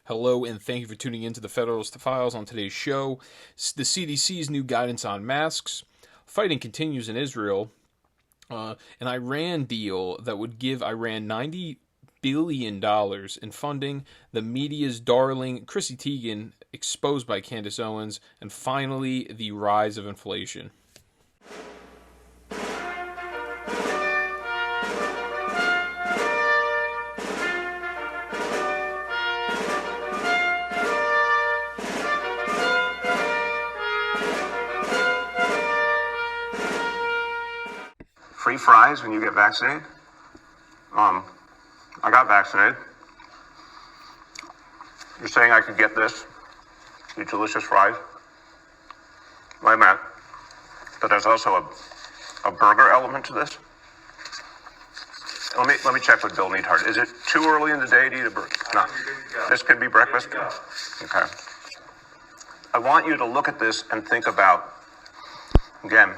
Hello, and thank you for tuning in to the Federalist Files. On today's show, the CDC's new guidance on masks, fighting continues in Israel, an Iran deal that would give Iran $90 billion in funding, the media's darling Chrissy Teigen exposed by Candace Owens, and finally, the rise of inflation. Free fries when you get vaccinated? I got vaccinated. You're saying I could get this? These delicious fries? Wait a minute. But there's also a burger element to this? Let me check with Bill Neathart. Is it too early in the day to eat a burger? No. This could be breakfast? Okay. I want you to look at this and think about, again,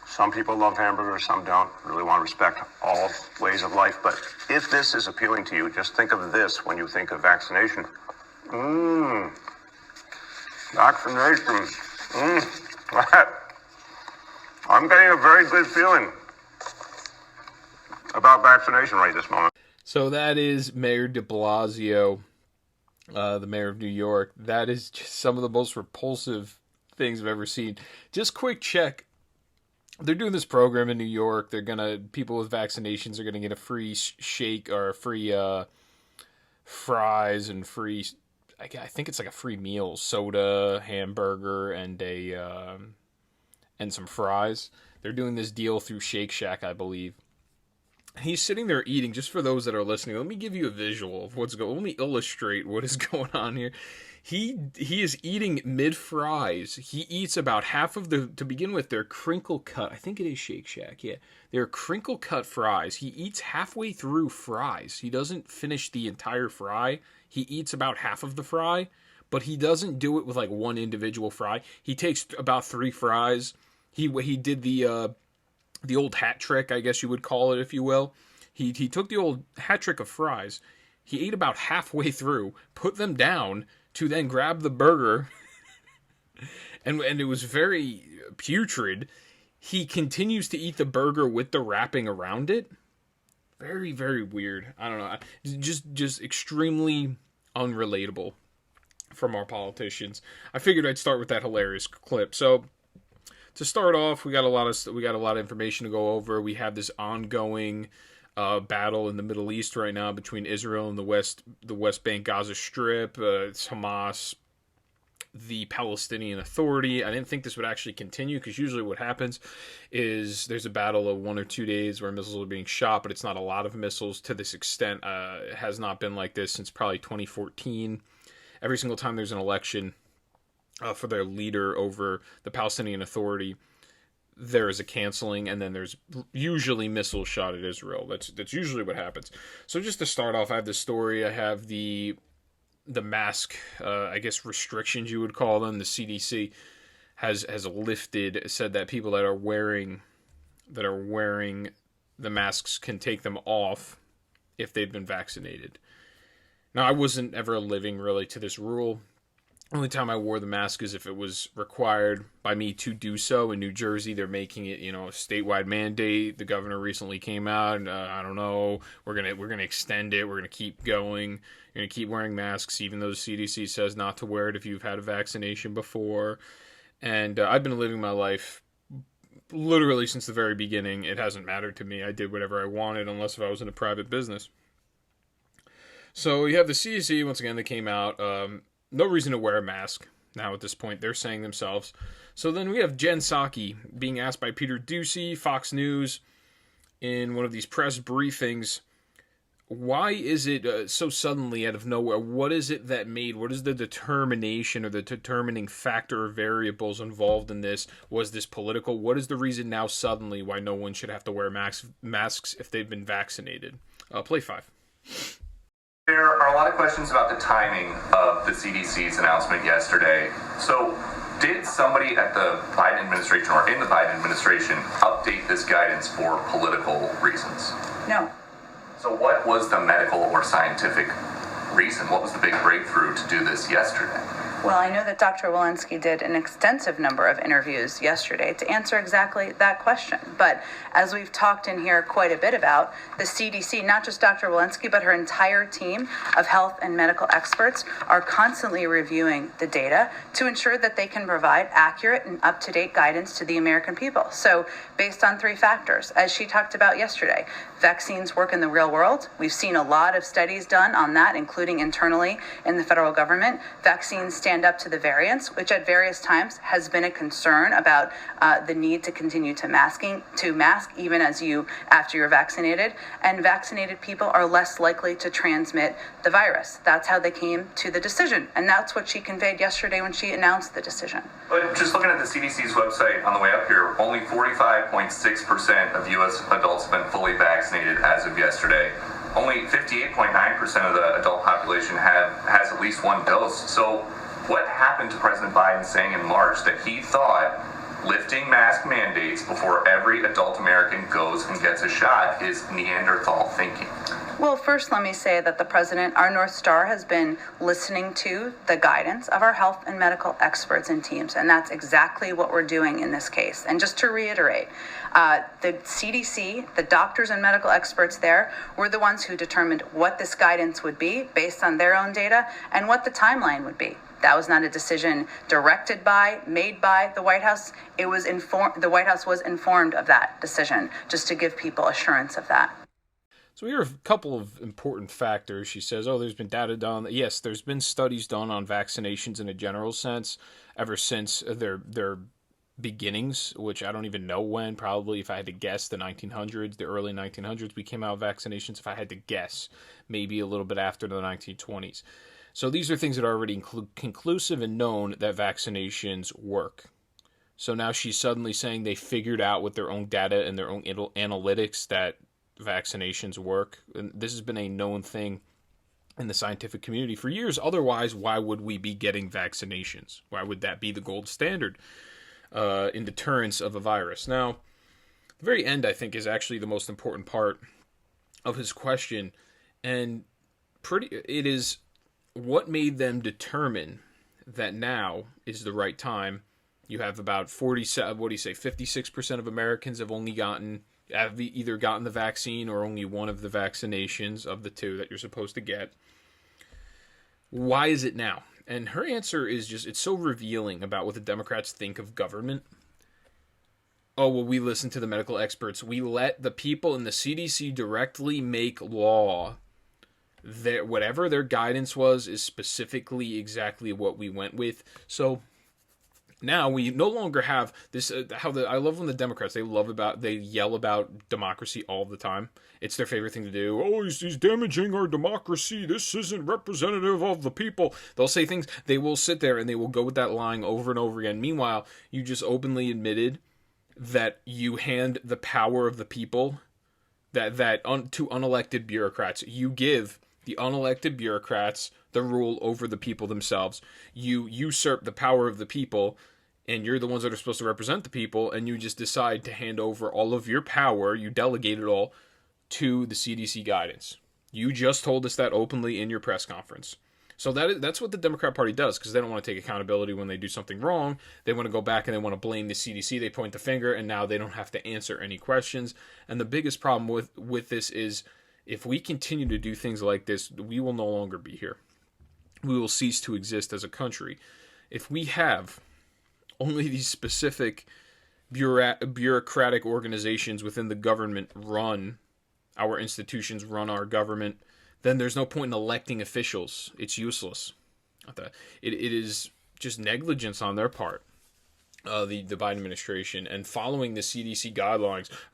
some people love hamburgers, some don't. Really want to respect all ways of life. But if this is appealing to you, just think of this when you think of vaccination. Vaccination. I'm getting a very good feeling about vaccination right this moment. So that is Mayor de Blasio, the mayor of New York. That is just some of the most repulsive things I've ever seen. Just quick check. They're doing this program in New York. People with vaccinations are gonna get a free shake or a free fries and free, I think it's like a free meal, soda, hamburger, and and some fries. They're doing this deal through Shake Shack, I believe. He's sitting there eating. Just for those that are listening, let me give you a visual of what's going. Let me illustrate what is going on here. He is eating mid-fries. He eats about half of to begin with, they're crinkle cut. I think it is Shake Shack, yeah. They're crinkle cut fries. He eats halfway through fries. He doesn't finish the entire fry. He eats about half of the fry, but he doesn't do it with like one individual fry. He takes about 3 fries. He did the old hat trick, I guess you would call it, if you will. He took the old hat trick of fries. He ate about halfway through, put them down, to then grab the burger, and it was very putrid. He continues to eat the burger with the wrapping around it. Very, very weird. I don't know. Just extremely unrelatable from our politicians. I figured I'd start with that hilarious clip. So to start off, we got a lot of information to go over. We have this ongoing battle in the Middle East right now between Israel and the West Bank Gaza Strip. It's Hamas, the Palestinian Authority. I didn't think this would actually continue because usually what happens is there's a battle of 1 or 2 days where missiles are being shot, but it's not a lot of missiles to this extent. It has not been like this since probably 2014. Every single time there's an election for their leader over the Palestinian Authority, there is a canceling, and then there's usually missiles shot at Israel. That's usually what happens. So just to start off, I have this story. I have the mask, I guess restrictions you would call them. The CDC has said that people that are wearing the masks can take them off if they've been vaccinated. Now, I wasn't ever living really to this rule. Only time I wore the mask is if it was required by me to do so. In New Jersey, they're making it, a statewide mandate. The governor recently came out, and I don't know. We're gonna extend it. We're gonna keep going. You're gonna keep wearing masks, even though the CDC says not to wear it if you've had a vaccination before. And I've been living my life literally since the very beginning. It hasn't mattered to me. I did whatever I wanted, unless if I was in a private business. So you have the CDC once again. They came out. No reason to wear a mask now at this point, they're saying themselves. So then we have Jen Psaki being asked by Peter Doocy, Fox News, in one of these press briefings, why is it so suddenly out of nowhere? What is it that what is the determination or the determining factor or variables involved in this? Was this political? What is the reason now suddenly why no one should have to wear masks if they've been vaccinated? Play 5. There are a lot of questions about the timing of the CDC's announcement yesterday. So did somebody at the Biden administration or in the Biden administration update this guidance for political reasons? No. So what was the medical or scientific reason? What was the big breakthrough to do this yesterday? Well, I know that Dr. Walensky did an extensive number of interviews yesterday to answer exactly that question. But as we've talked in here quite a bit about, the CDC, not just Dr. Walensky, but her entire team of health and medical experts are constantly reviewing the data to ensure that they can provide accurate and up-to-date guidance to the American people. So based on 3 factors, as she talked about yesterday, vaccines work in the real world. We've seen a lot of studies done on that, including internally in the federal government. Vaccines stand up to the variants, which at various times has been a concern about the need to continue to mask even after you're vaccinated. And vaccinated people are less likely to transmit the virus. That's how they came to the decision. And that's what she conveyed yesterday when she announced the decision. But just looking at the CDC's website on the way up here, only 45.6% of U.S. adults have been fully vaccinated as of yesterday. Only 58.9% of the adult population has at least 1 dose. So what happened to President Biden saying in March that he thought lifting mask mandates before every adult American goes and gets a shot is Neanderthal thinking? Well, first, let me say that the president, our North Star, has been listening to the guidance of our health and medical experts and teams, and that's exactly what we're doing in this case. And just to reiterate, the CDC, the doctors and medical experts there, were the ones who determined what this guidance would be based on their own data and what the timeline would be. That was not a decision made by the White House. It was the White House was informed of that decision, just to give people assurance of that. So here are a couple of important factors. She says, there's been data done. Yes, there's been studies done on vaccinations in a general sense ever since their beginnings, which I don't even know when. Probably, if I had to guess, the 1900s, the early 1900s, we came out with vaccinations. If I had to guess, maybe a little bit after the 1920s. So these are things that are already conclusive and known that vaccinations work. So now she's suddenly saying they figured out with their own data and their own analytics that vaccinations work. And this has been a known thing in the scientific community for years. Otherwise, why would we be getting vaccinations? Why would that be the gold standard in deterrence of a virus? Now, the very end, I think, is actually the most important part of his question. And it is what made them determine that now is the right time. You have about 56% of Americans have either gotten the vaccine or only one of the vaccinations of the 2 that you're supposed to get. Why is it now? And her answer is it's so revealing about what the Democrats think of government. We listen to the medical experts. We let the people in the CDC directly make law. Whatever their guidance was is specifically exactly what we went with. So now we no longer have this. I love when the Democrats they yell about democracy all the time. It's their favorite thing to do. He's damaging our democracy. This isn't representative of the people. They'll say things. They will sit there and they will go with that line over and over again. Meanwhile, you just openly admitted that you hand the power of the people to unelected bureaucrats. You give the unelected bureaucrats the rule over the people themselves. You usurp the power of the people, and you're the ones that are supposed to represent the people, and you just decide to hand over all of your power, you delegate it all, to the CDC guidance. You just told us that openly in your press conference. So that's what the Democrat Party does, because they don't want to take accountability when they do something wrong. They want to go back and they want to blame the CDC. They point the finger, and now they don't have to answer any questions. And the biggest problem with this is, if we continue to do things like this, we will no longer be here. We will cease to exist as a country. If we have only these specific bureaucratic organizations within the government run our institutions, run our government, then there's no point in electing officials. It's useless. It is just negligence on their part. The Biden administration, and following the CDC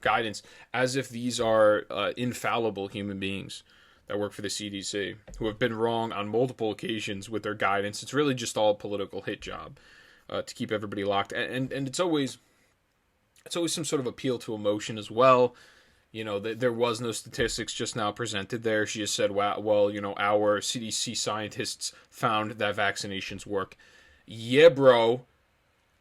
guidance, as if these are infallible human beings that work for the CDC, who have been wrong on multiple occasions with their guidance. It's really just all a political hit job to keep everybody locked, and it's always some sort of appeal to emotion as well. There was no statistics just now presented there. She just said, our CDC scientists found that vaccinations work. Yeah, bro.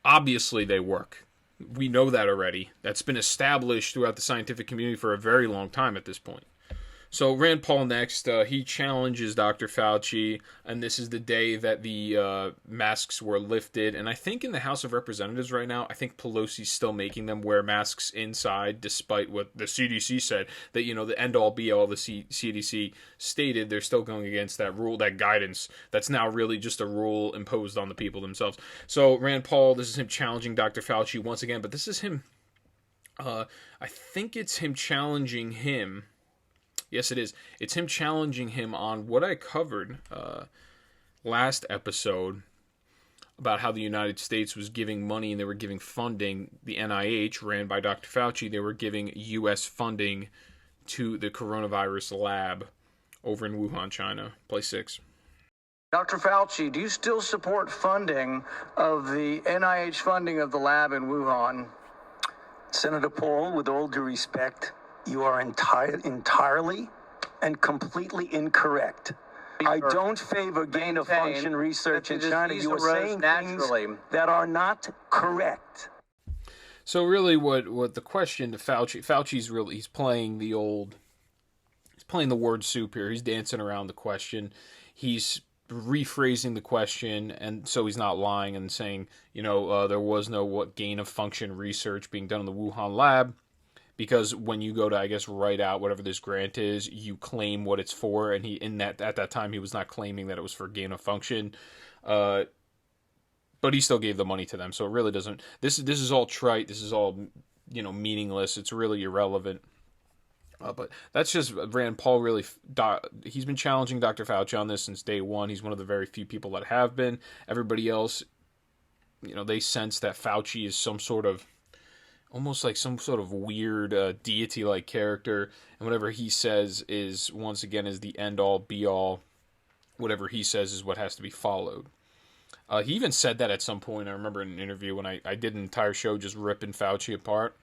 Obviously they work. We know that already. That's been established throughout the scientific community for a very long time at this point. So Rand Paul next, he challenges Dr. Fauci, and this is the day that the masks were lifted. And I think in the House of Representatives right now, I think Pelosi's still making them wear masks inside, despite what the CDC said, that, the end-all, be-all the CDC stated. They're still going against that rule, that guidance. That's now really just a rule imposed on the people themselves. So Rand Paul, this is him challenging Dr. Fauci once again, but this is him, I think it's him challenging him. Yes, it is. It's him challenging him on what I covered last episode about how the United States was giving money and they were giving funding. The NIH, ran by Dr. Fauci, they were giving U.S. funding to the coronavirus lab over in Wuhan, China. Play 6. Dr. Fauci, do you still support funding of the NIH funding of the lab in Wuhan? Senator Paul, with all due respect, you are entirely and completely incorrect. I don't favor gain-of-function research in China. You are saying things that are not correct. So really what the question to Fauci's really, he's playing the word soup here. He's dancing around the question. He's rephrasing the question, and so he's not lying and saying, there was no gain-of-function research being done in the Wuhan lab. Because when you go to, I guess, write out whatever this grant is, you claim what it's for, and at that time he was not claiming that it was for gain of function, but he still gave the money to them. So it really doesn't. This is all trite. This is all meaningless. It's really irrelevant. But that's just Rand Paul. Really, he's been challenging Dr. Fauci on this since day one. He's one of the very few people that have been. Everybody else, they sense that Fauci is some sort of, almost like some sort of weird deity-like character, and whatever he says is, once again, is the end-all, be-all. Whatever he says is what has to be followed. He even said that at some point. I remember in an interview when I did an entire show just ripping Fauci apart.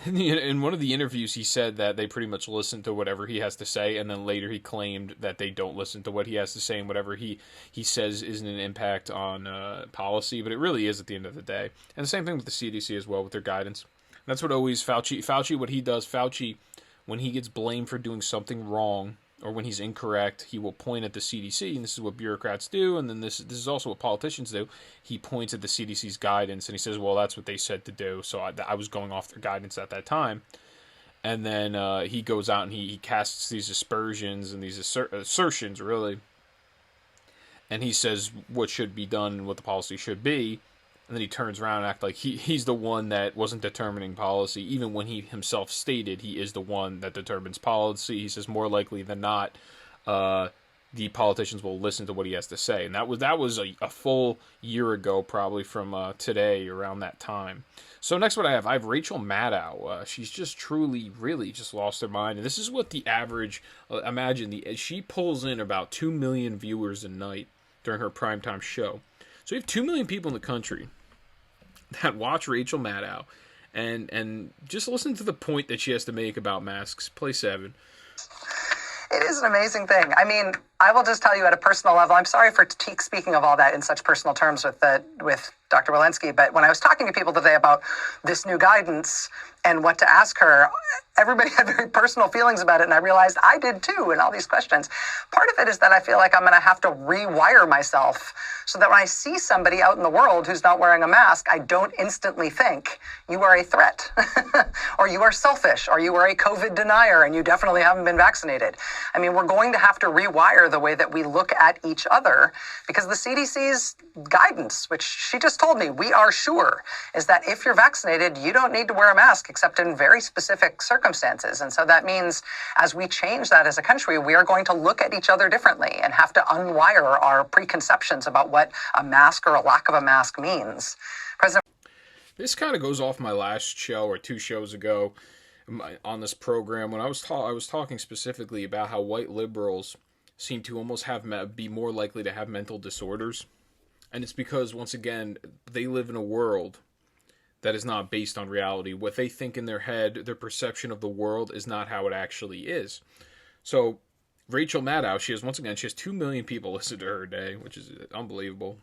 In one of the interviews, he said that they pretty much listen to whatever he has to say, and then later he claimed that they don't listen to what he has to say, and whatever he says isn't an impact on policy, but it really is at the end of the day. And the same thing with the CDC as well, with their guidance. And that's what always Fauci, what he does, Fauci, when he gets blamed for doing something wrong, or when he's incorrect, he will point at the CDC, and this is what bureaucrats do, and then this is also what politicians do. He points at the CDC's guidance, and he says, well, that's what they said to do, so I was going off their guidance at that time. And then he goes out and he casts these aspersions and these assertions, really, and he says what should be done and what the policy should be, and then he turns around and acts like he's the one that wasn't determining policy, even when he himself stated he is the one that determines policy. He says more likely than not, the politicians will listen to what he has to say. And that was a full year ago, probably from today, around that time. So next what I have Rachel Maddow. She's just truly, really just lost her mind. And this is what the average, she pulls in about 2 million viewers a night during her primetime show. So you have 2 million people in the country that watch Rachel Maddow and just listen to the point that she has to make about masks. Play 7. It is an amazing thing. I mean, I will just tell you at a personal level, I'm sorry for speaking of all that in such personal terms with Dr. Walensky, but when I was talking to people today about this new guidance and what to ask her, everybody had very personal feelings about it, and I realized I did too in all these questions. Part of it is that I feel like I'm going to have to rewire myself so that when I see somebody out in the world who's not wearing a mask, I don't instantly think you are a threat or you are selfish or you are a COVID denier and you definitely haven't been vaccinated. I mean, we're going to have to rewire the way that we look at each other, because the CDC's guidance, which she just told me, we are sure, is that if you're vaccinated, you don't need to wear a mask except in very specific circumstances. And so that means as we change that as a country, we are going to look at each other differently and have to unwire our preconceptions about what a mask or a lack of a mask means. This kind of goes off my last show or 2 shows ago on this program when I was talking specifically about how white liberals seem to almost be more likely to have mental disorders. And it's because, once again, they live in a world that is not based on reality. What they think in their head, their perception of the world, is not how it actually is. So Rachel Maddow, she has 2 million people listen to her a day, which is unbelievable.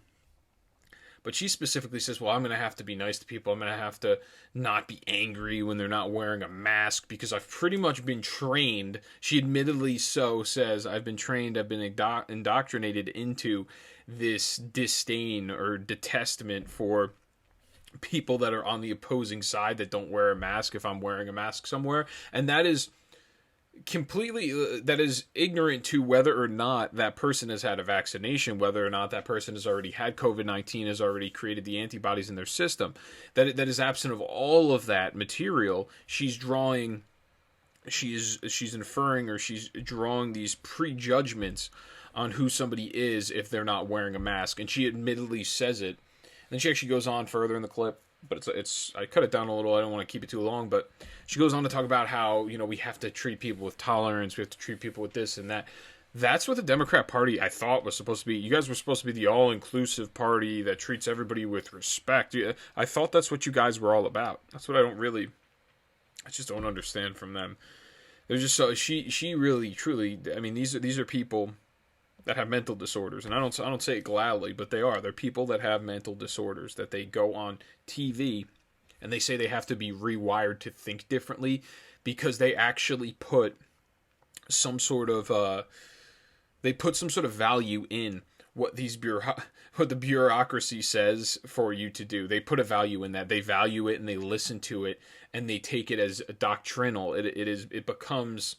But she specifically says, well, I'm going to have to be nice to people. I'm going to have to not be angry when they're not wearing a mask because I've pretty much been trained. She admittedly so says, I've been trained, I've been indoctrinated into this disdain or detestment for people that are on the opposing side that don't wear a mask if I'm wearing a mask somewhere. And that is completely that is ignorant to whether or not that person has had a vaccination, whether or not that person has already had COVID-19, has already created the antibodies in their system. That is absent of all of that material. She's inferring, or she's drawing these prejudgments on who somebody is if they're not wearing a mask, and she admittedly says it. And then she actually goes on further in the clip, but it's I cut it down a little. I don't want to keep it too long, but she goes on to talk about how, we have to treat people with tolerance, we have to treat people with this and that. That's what the Democrat Party, I thought, was supposed to be. You guys were supposed to be the all-inclusive party that treats everybody with respect. I thought that's what you guys were all about. That's what I just don't understand from them. They're just so she really truly. I mean, these are people that have mental disorders, and I don't say it gladly, but they're people that have mental disorders, that they go on TV and they say they have to be rewired to think differently because they actually put some sort of value in what what the bureaucracy says for you to do. They put a value in that. They value it and they listen to it and they take it as doctrinal. It becomes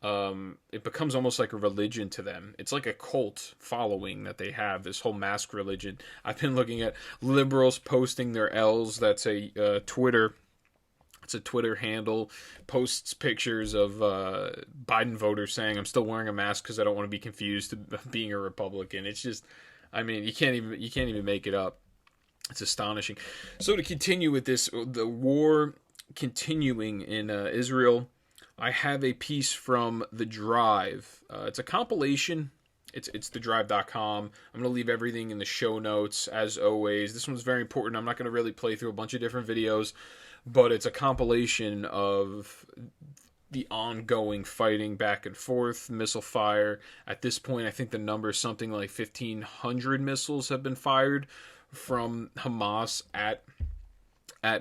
almost like a religion to them. It's like a cult following that they have, this whole mask religion. I've been looking at liberals posting their L's. That's a Twitter. It's a Twitter handle. Posts pictures of Biden voters saying, "I'm still wearing a mask because I don't want to be confused to being a Republican." It's just, I mean, you can't even make it up. It's astonishing. So to continue with this, the war continuing in Israel. I have a piece from The Drive. It's a compilation. It's thedrive.com. I'm going to leave everything in the show notes, as always. This one's very important. I'm not going to really play through a bunch of different videos, but it's a compilation of the ongoing fighting back and forth, missile fire. At this point, I think the number is something like 1,500 missiles have been fired from Hamas at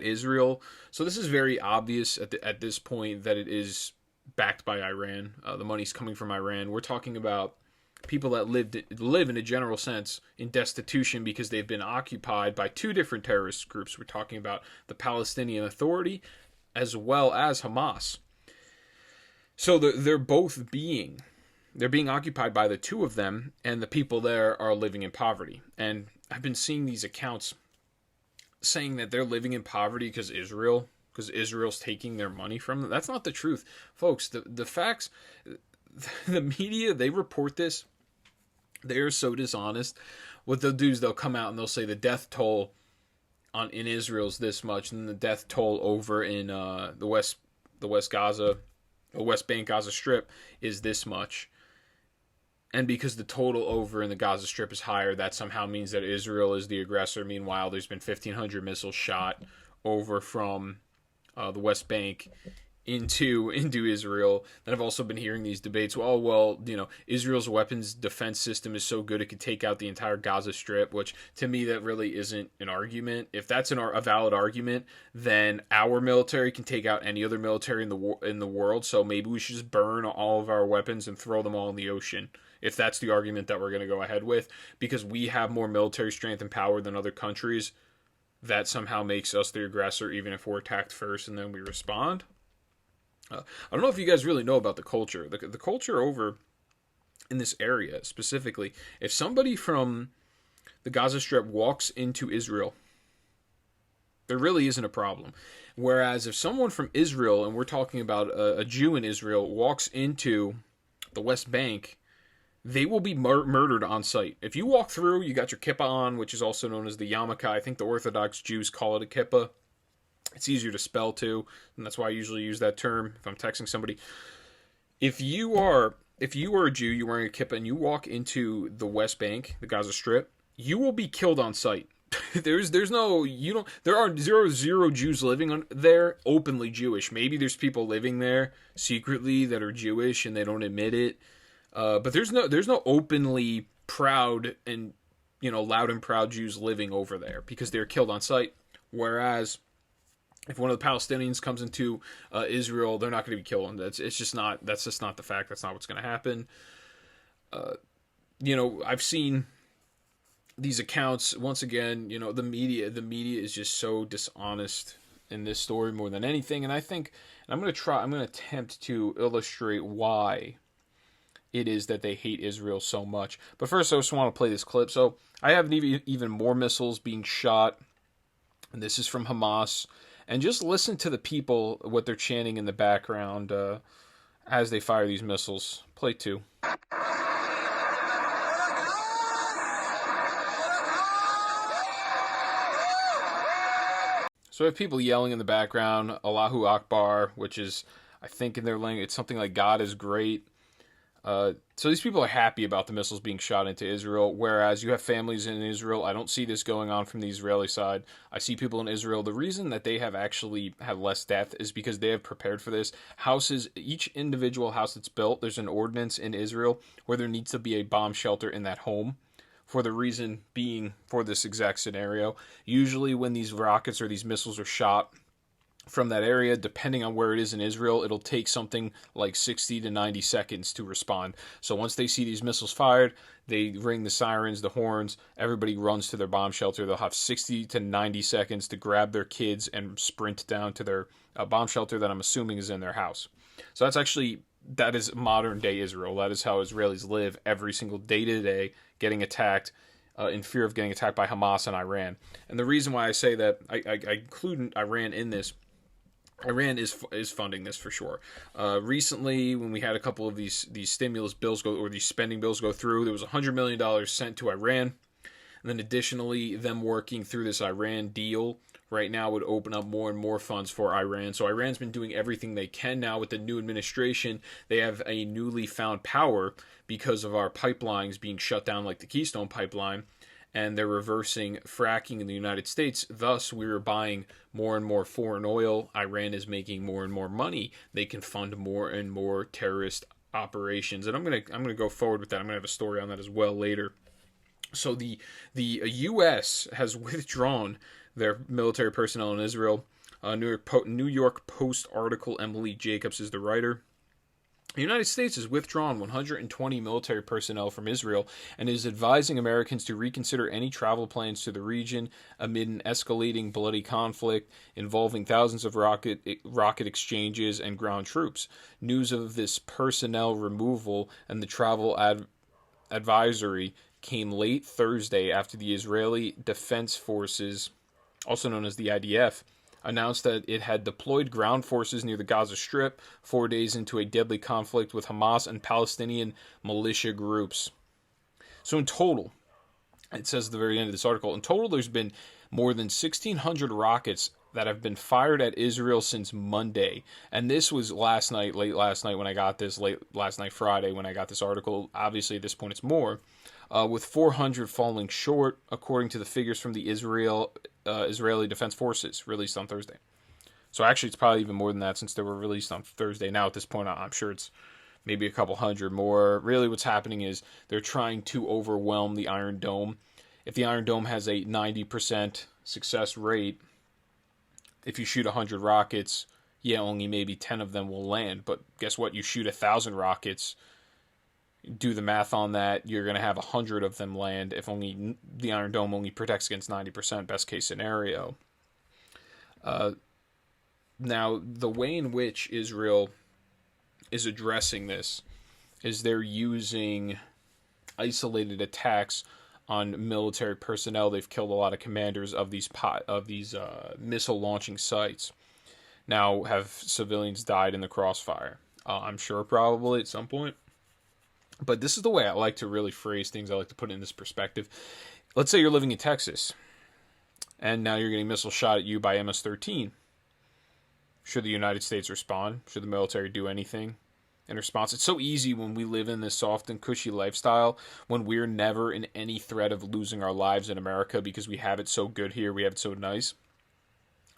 Israel. So this is very obvious at this point that it is backed by Iran. The money's coming from Iran. We're talking about people that live in a general sense in destitution because they've been occupied by two different terrorist groups. We're talking about the Palestinian Authority as well as Hamas. So they're being occupied by the two of them, and the people there are living in poverty. And I've been seeing these accounts saying that they're living in poverty because Israel's taking their money from them. That's not the truth, folks. The facts, the media, they report this. They are so dishonest. What they'll do is they'll come out and they'll say the death toll in Israel's this much, and the death toll over in the West Bank Gaza Strip is this much. And because the total over in the Gaza Strip is higher, that somehow means that Israel is the aggressor. Meanwhile, there's been 1,500 missiles shot over from the West Bank into Israel. Then I've also been hearing these debates. Israel's weapons defense system is so good it could take out the entire Gaza Strip, which to me that really isn't an argument. If that's a valid argument, then our military can take out any other military in the world. So maybe we should just burn all of our weapons and throw them all in the ocean. If that's the argument that we're going to go ahead with, because we have more military strength and power than other countries, that somehow makes us the aggressor, even if we're attacked first and then we respond. I don't know if you guys really know about the culture. The culture over in this area specifically, if somebody from the Gaza Strip walks into Israel, there really isn't a problem. Whereas if someone from Israel, and we're talking about a Jew in Israel, walks into the West Bank, they will be murdered on sight. If you walk through, you got your kippah on, which is also known as the yarmulke. I think the Orthodox Jews call it a kippah. It's easier to spell too, and that's why I usually use that term if I'm texting somebody. If you are a Jew, you're wearing a kippah, and you walk into the West Bank, the Gaza Strip, you will be killed on sight. There are zero Jews living there openly Jewish. Maybe there's people living there secretly that are Jewish and they don't admit it. But there's no openly proud and loud and proud Jews living over there because they're killed on sight. Whereas if one of the Palestinians comes into Israel, they're not going to be killed. That's just not the fact. That's not what's going to happen. I've seen these accounts once again. The media is just so dishonest in this story more than anything. And I'm going to attempt to illustrate why it is that they hate Israel so much. But first, I just want to play this clip. So I have even more missiles being shot, and this is from Hamas. And just listen to the people, what they're chanting in the background as they fire these missiles. Play 2. So we have people yelling in the background, Allahu Akbar, which is, I think in their language, it's something like God is great. So these people are happy about the missiles being shot into Israel, whereas you have families in Israel. I don't see this going on from the Israeli side. I see people in Israel. The reason that they have actually had less death is because they have prepared for this. Houses, each individual house that's built, there's an ordinance in Israel where there needs to be a bomb shelter in that home. For the reason being, for this exact scenario, usually when these rockets or these missiles are shot from that area, depending on where it is in Israel, it'll take something like 60 to 90 seconds to respond. So once they see these missiles fired, they ring the sirens, the horns, everybody runs to their bomb shelter. They'll have 60 to 90 seconds to grab their kids and sprint down to their bomb shelter that I'm assuming is in their house. So that is modern day Israel. That is how Israelis live every single day to day, getting attacked, in fear of getting attacked by Hamas and Iran. And the reason why I say that, I include Iran in this, Iran is funding this for sure. Recently, when we had a couple of these stimulus bills these spending bills go through, there was $100 million sent to Iran. And then additionally, them working through this Iran deal right now would open up more and more funds for Iran. So Iran's been doing everything they can now with the new administration. They have a newly found power because of our pipelines being shut down like the Keystone Pipeline. And they're reversing fracking in the United States. Thus, we are buying more and more foreign oil. Iran is making more and more money. They can fund more and more terrorist operations. And I'm gonna go forward with that. I'm gonna have a story on that as well later. So the U.S. has withdrawn their military personnel in Israel. New York Post article. Emily Jacobs is the writer. The United States has withdrawn 120 military personnel from Israel and is advising Americans to reconsider any travel plans to the region amid an escalating bloody conflict involving thousands of rocket exchanges and ground troops. News of this personnel removal and the travel advisory came late Thursday after the Israeli Defense Forces, also known as the IDF, announced that it had deployed ground forces near the Gaza Strip 4 days into a deadly conflict with Hamas and Palestinian militia groups. So in total, it says at the very end of this article, in total there's been more than 1,600 rockets that have been fired at Israel since Monday. And this was late last night when I got this, Friday when I got this article. Obviously at this point it's more. With 400 falling short, according to the figures from the Israeli Defense Forces released on Thursday. So actually, it's probably even more than that since they were released on Thursday. Now, at this point, I'm sure it's maybe a couple hundred more. Really, what's happening is they're trying to overwhelm the Iron Dome. If the Iron Dome has a 90% success rate, if you shoot 100 rockets, only maybe 10 of them will land. But guess what? You shoot 1,000 rockets, do the math on that, you're going to have 100 of them land if only the Iron Dome only protects against 90%, best case scenario. Now, the way in which Israel is addressing this is they're using isolated attacks on military personnel. They've killed a lot of commanders of these missile launching sites. Now, have civilians died in the crossfire? I'm sure probably at some point. But this is the way I like to really phrase things. I like to put it in this perspective. Let's say you're living in Texas, and now you're getting missiles shot at you by MS-13. Should the United States respond? Should the military do anything in response? It's so easy when we live in this soft and cushy lifestyle, when we're never in any threat of losing our lives in America because we have it so good here, we have it so nice.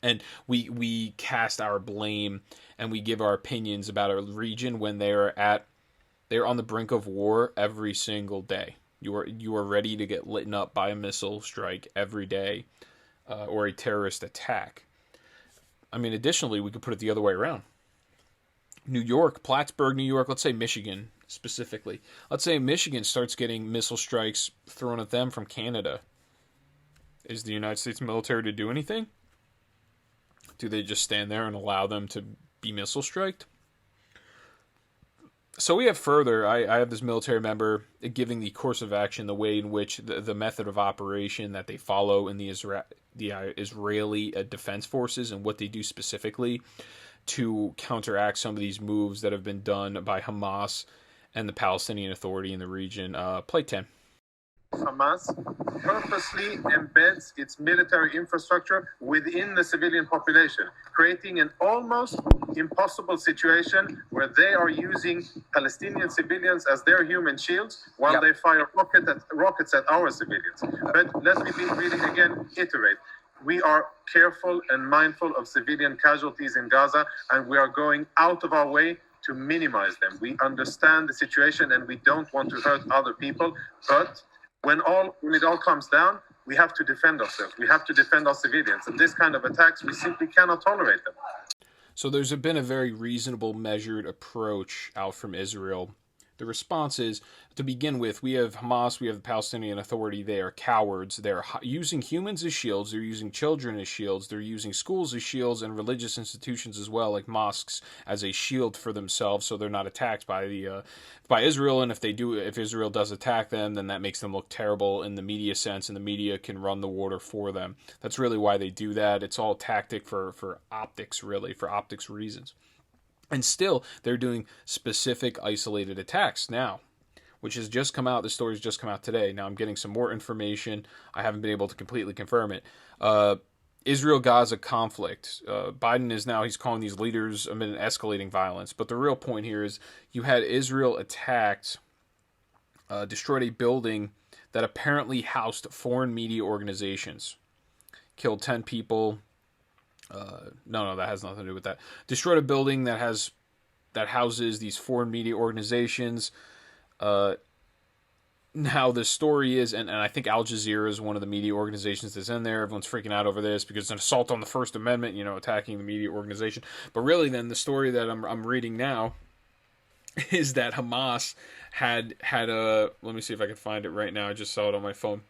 And we cast our blame and we give our opinions about our region when they're on the brink of war every single day. You are ready to get lit up by a missile strike every day, or a terrorist attack. I mean, additionally, we could put it the other way around. New York, Plattsburgh, New York, let's say Michigan specifically. Let's say Michigan starts getting missile strikes thrown at them from Canada. Is the United States military to do anything? Do they just stand there and allow them to be missile striked? So we have further, I have this military member giving the course of action, the way in which the method of operation that they follow in the Israeli defense forces and what they do specifically to counteract some of these moves that have been done by Hamas and the Palestinian Authority in the region. Play 10. Hamas purposely embeds its military infrastructure within the civilian population, creating an almost impossible situation where they are using Palestinian civilians as their human shields while they fire rockets at our civilians. But let me really again iterate. We are careful and mindful of civilian casualties in Gaza, and we are going out of our way to minimize them. We understand the situation and we don't want to hurt other people, but when it all comes down, we have to defend ourselves. We have to defend our civilians. And this kind of attacks, we simply cannot tolerate them. So there's been a very reasonable, measured approach out from Israel. The response is, to begin with, we have Hamas, we have the Palestinian Authority. They are cowards. They're using humans as shields. They're using children as shields. They're using schools as shields and religious institutions as well, like mosques, as a shield for themselves, so they're not attacked by Israel. And if Israel does attack them, then that makes them look terrible in the media sense, and the media can run the water for them. That's really why they do that. It's all tactic for optics, really, for optics reasons. And still, they're doing specific isolated attacks now, which has just come out. The story's just come out today. Now I'm getting some more information. I haven't been able to completely confirm it. Israel-Gaza conflict. Biden he's calling these leaders amid an escalating violence. But the real point here is you had Israel attacked, destroyed a building that apparently housed foreign media organizations. Killed 10 people. No, that has nothing to do with that. Destroyed a building that houses these foreign media organizations. Now the story is, and I think Al Jazeera is one of the media organizations that's in there. Everyone's freaking out over this because it's an assault on the First Amendment, attacking the media organization. But really, then the story that I'm reading now is that Hamas had a. Let me see if I can find it right now. I just saw it on my phone.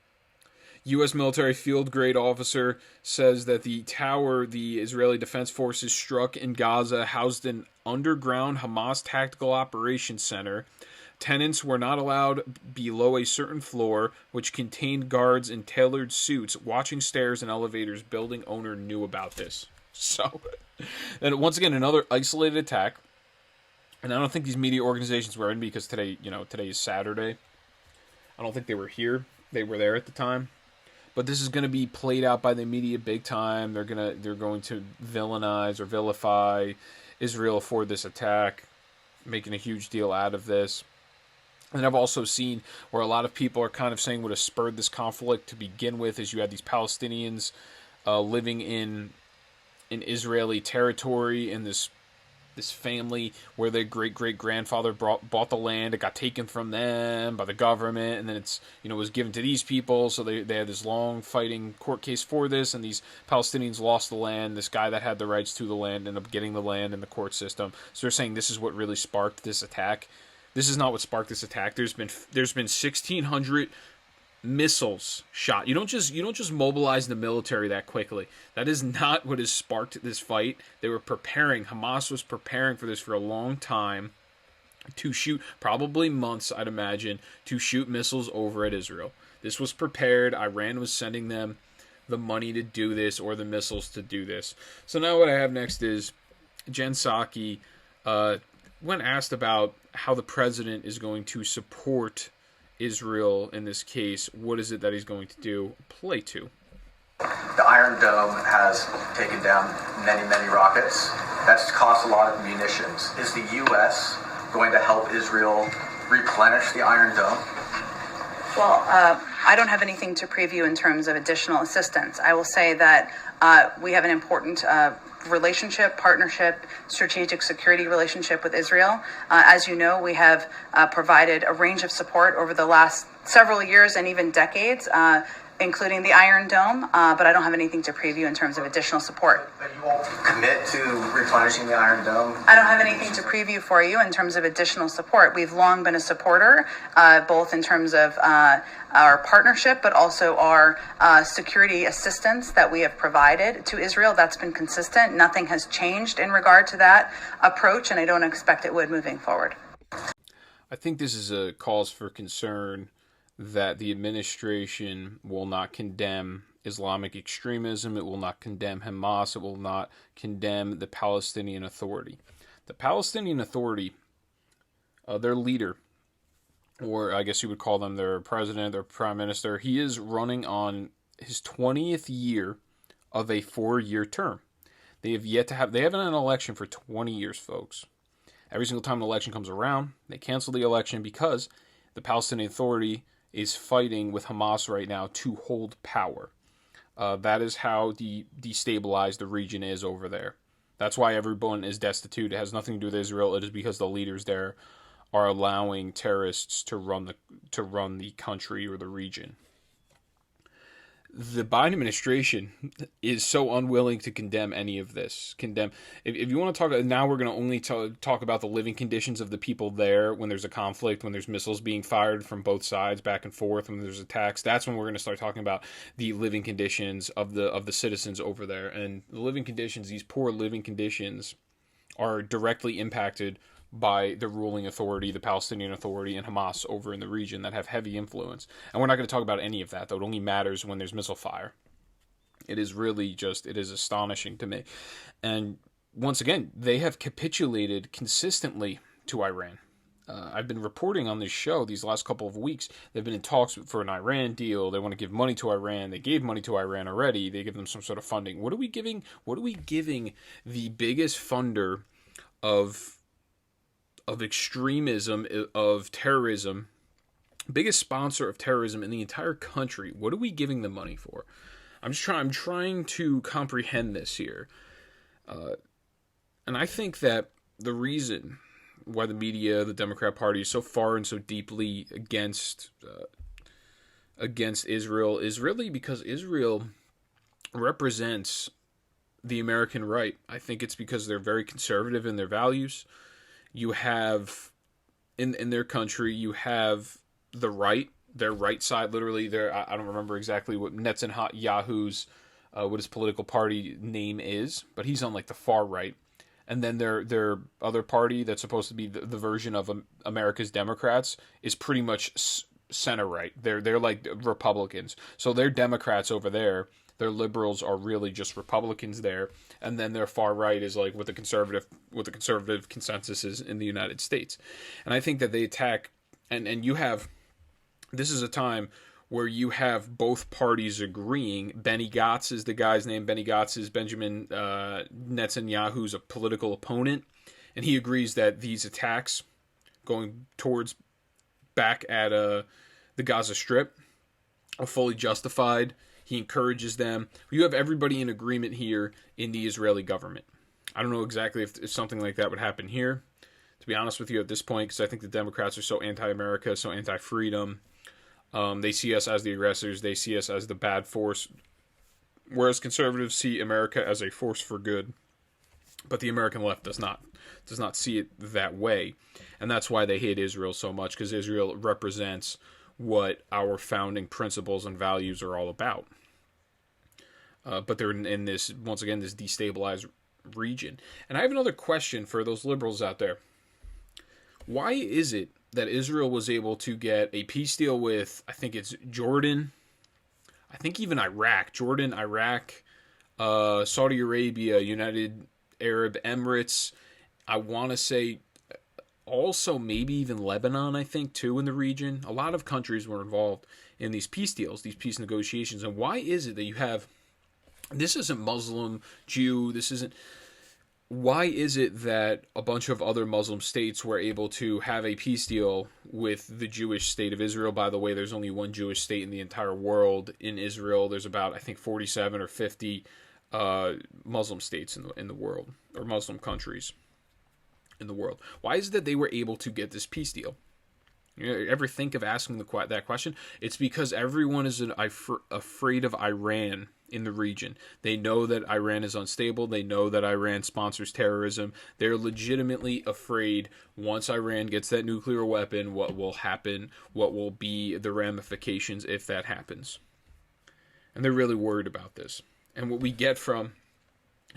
U.S. military field grade officer says that the tower the Israeli Defense Forces struck in Gaza housed an underground Hamas tactical operations center. Tenants were not allowed below a certain floor, which contained guards in tailored suits watching stairs and elevators. Building owner knew about this. So, and once again, another isolated attack. And I don't think these media organizations were in because today is Saturday. I don't think they were here. They were there at the time. But this is going to be played out by the media big time. They're going to villainize or vilify Israel for this attack, making a huge deal out of this. And I've also seen where a lot of people are kind of saying what has spurred this conflict to begin with is you had these Palestinians living in Israeli territory in this family where their great-great-grandfather bought the land. It got taken from them by the government, and then it's was given to these people. So they had this long fighting court case for this, and these Palestinians lost the land. This guy that had the rights to the land ended up getting the land in the court system. So they're saying this is what really sparked this attack. This is not what sparked this attack. There's been 1,600 missiles shot. You don't just mobilize the military that quickly. That is not what has sparked this fight. They were preparing. Hamas was preparing for this for a long time to shoot, probably months, I'd imagine, to shoot missiles over at Israel. This was prepared. Iran was sending them the money to do this or the missiles to do this. So now what I have next is Jen Psaki, when asked about how the president is going to support Israel in this case, what is it that he's going to do? Play 2. The Iron Dome has taken down many, many rockets. That's cost a lot of munitions. Is the U.S. going to help Israel replenish the Iron Dome? Well, I don't have anything to preview in terms of additional assistance. I will say that we have an important relationship, partnership, strategic security relationship with Israel. As you know, we have provided a range of support over the last several years and even decades, including the Iron Dome, but I don't have anything to preview in terms of additional support. But you won't commit to replenishing the Iron Dome? I don't have anything to preview for you in terms of additional support. We've long been a supporter, both in terms of our partnership, but also our security assistance that we have provided to Israel. That's been consistent. Nothing has changed in regard to that approach, and I don't expect it would moving forward. I think this is a cause for concern that the administration will not condemn Islamic extremism, it will not condemn Hamas, it will not condemn the Palestinian Authority. The Palestinian Authority, their leader, or I guess you would call them their president, their prime minister, he is running on his 20th year of a 4-year term. They haven't had an election for 20 years, folks. Every single time an election comes around, they cancel the election because the Palestinian Authority is fighting with Hamas right now to hold power. That is how destabilized the region is over there. That's why everyone is destitute. It has nothing to do with Israel. It is because the leaders there are allowing terrorists to run the country or the region. The Biden administration is so unwilling to condemn any of this. If you want to talk, now we're going to only talk about the living conditions of the people there when there's a conflict, when there's missiles being fired from both sides back and forth, when there's attacks. That's when we're going to start talking about the living conditions of the citizens over there. And the living conditions, these poor living conditions, are directly impacted by the ruling authority, the Palestinian Authority, and Hamas over in the region that have heavy influence. And we're not going to talk about any of that, though. It only matters when there's missile fire. It is really it is astonishing to me. And once again, they have capitulated consistently to Iran. I've been reporting on this show these last couple of weeks. They've been in talks for an Iran deal. They want to give money to Iran. They gave money to Iran already. They give them some sort of funding. What are we giving the biggest funder of extremism, of terrorism, biggest sponsor of terrorism in the entire country? What are we giving them money for? I'm trying to comprehend this here. And I think that the reason why the media, the Democrat Party, is so far and so deeply against Israel is really because Israel represents the American right. I think it's because they're very conservative in their values. You have, in their country, you have the right, their right side, literally, I don't remember exactly what Netanyahu's, what his political party name is, but he's on like the far right. And then their other party that's supposed to be the version of America's Democrats is pretty much center right. They're like Republicans. So they're Democrats over there. Their liberals are really just Republicans there, and then their far right is like what the conservative consensus is in the United States. And I think that they attack, and you have, this is a time where you have both parties agreeing. Benny Gantz is the guy's name. Benny Gantz is Benjamin Netanyahu's a political opponent, and he agrees that these attacks going towards back at the Gaza Strip are fully justified. He encourages them. You have everybody in agreement here in the Israeli government. I don't know exactly if something like that would happen here, to be honest with you at this point, because I think the Democrats are so anti-America, so anti-freedom. They see us as the aggressors. They see us as the bad force, whereas conservatives see America as a force for good. But the American left does not see it that way. And that's why they hate Israel so much, because Israel represents what our founding principles and values are all about. But they're in this, once again, this destabilized region. And I have another question for those liberals out there. Why is it that Israel was able to get a peace deal with, I think it's Jordan, I think even Iraq, Saudi Arabia, United Arab Emirates, I want to say also maybe even Lebanon, I think, too, in the region. A lot of countries were involved in these peace deals, these peace negotiations. And why is it that you have, this isn't Muslim, Jew, why is it that a bunch of other Muslim states were able to have a peace deal with the Jewish state of Israel? By the way, there's only one Jewish state in the entire world. In Israel, there's about, I think, 47 or 50 Muslim states in the world, or Muslim countries in the world. Why is it that they were able to get this peace deal? You ever think of asking that question? It's because everyone is afraid of Iran in the region. They know that Iran is unstable. They know that Iran sponsors terrorism. They're legitimately afraid once Iran gets that nuclear weapon, what will happen, what will be the ramifications if that happens. And they're really worried about this. And what we get from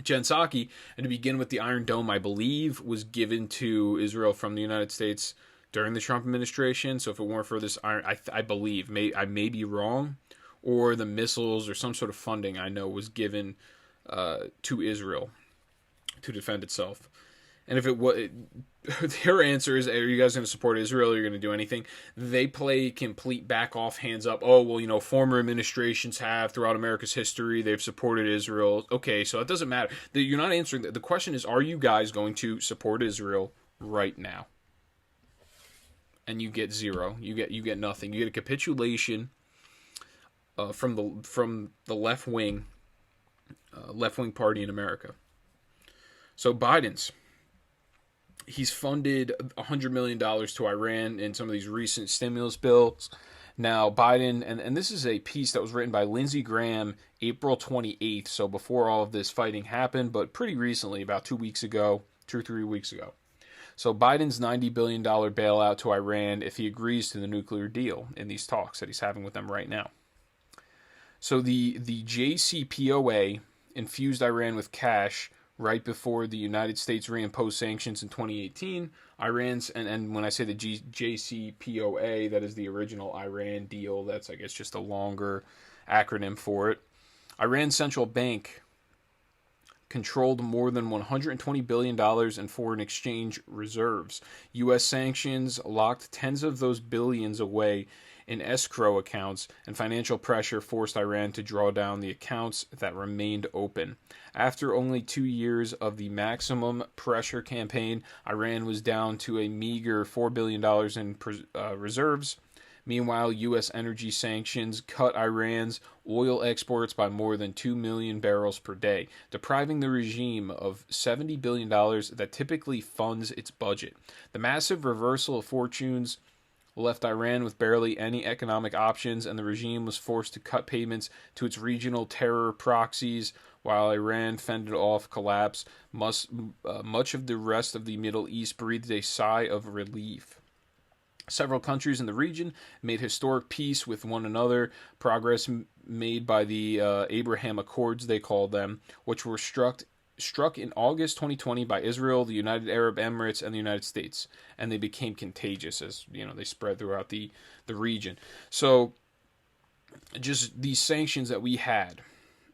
Jen Psaki, and to begin with, the Iron Dome, I believe, was given to Israel from the United States during the Trump administration. So if it weren't for this I believe, I may be wrong, or the missiles or some sort of funding I know was given to Israel to defend itself. And if it was, their answer is, are you guys going to support Israel? Are you going to do anything? They play complete back off, hands up. Oh, well, former administrations have throughout America's history. They've supported Israel. Okay, so it doesn't matter. You're not answering. The question is, are you guys going to support Israel right now? And you get zero. You get nothing. You get a capitulation from the left wing party in America. So he's funded $100 million to Iran in some of these recent stimulus bills. Now, Biden, and this is a piece that was written by Lindsey Graham April 28th, so before all of this fighting happened, but pretty recently, about 2 or 3 weeks ago. So Biden's $90 billion bailout to Iran if he agrees to the nuclear deal in these talks that he's having with them right now. So the JCPOA infused Iran with cash right before the United States reimposed sanctions in 2018. Iran's, and when I say the JCPOA, that is the original Iran deal. That's, I guess, just a longer acronym for it. Iran's central bank controlled more than $120 billion in foreign exchange reserves. U.S. sanctions locked tens of those billions away in escrow accounts, and financial pressure forced Iran to draw down the accounts that remained open. After only 2 years of the maximum pressure campaign, Iran was down to a meager $4 billion in reserves. Meanwhile, U.S. energy sanctions cut Iran's oil exports by more than 2 million barrels per day, depriving the regime of $70 billion that typically funds its budget. The massive reversal of fortunes left Iran with barely any economic options, and the regime was forced to cut payments to its regional terror proxies while Iran fended off collapse. Much of the rest of the Middle East breathed a sigh of relief. Several countries in the region made historic peace with one another. Progress made by the Abraham Accords, they called them, which were struck in August 2020 by Israel, the United Arab Emirates, and the United States, and they became contagious as they spread throughout the region. So, just these sanctions that we had,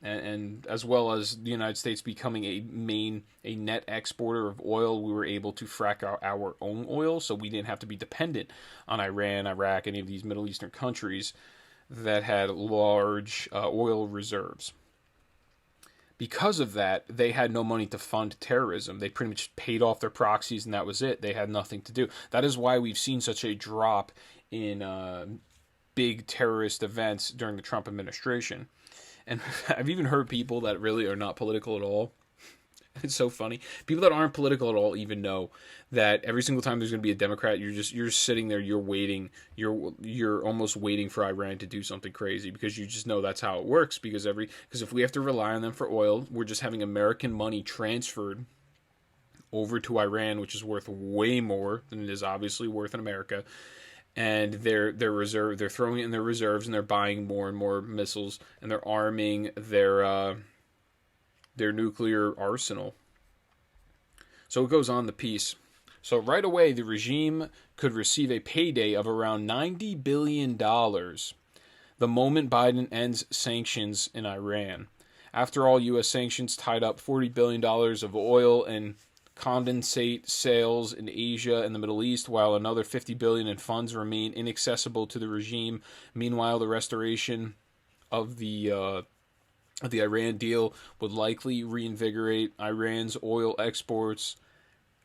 and as well as the United States becoming a net exporter of oil, we were able to frack our own oil, so we didn't have to be dependent on Iran, Iraq, any of these Middle Eastern countries that had large oil reserves. Because of that, they had no money to fund terrorism. They pretty much paid off their proxies, and that was it. They had nothing to do. That is why we've seen such a drop in big terrorist events during the Trump administration. And I've even heard people that really are not political at all. It's so funny. People that aren't political at all even know that every single time there's going to be a Democrat, you're sitting there, you're waiting, you're almost waiting for Iran to do something crazy, because you just know that's how it works. Because if we have to rely on them for oil, we're just having American money transferred over to Iran, which is worth way more than it is obviously worth in America. And they're throwing it in their reserves, and they're buying more and more missiles, and they're arming their nuclear arsenal. So it goes on the piece. So right away, the regime could receive a payday of around $90 billion the moment Biden ends sanctions in Iran. After all, U.S. sanctions tied up $40 billion of oil and condensate sales in Asia and the Middle East, while another $50 billion in funds remain inaccessible to the regime. Meanwhile, the restoration of the Iran deal would likely reinvigorate Iran's oil exports,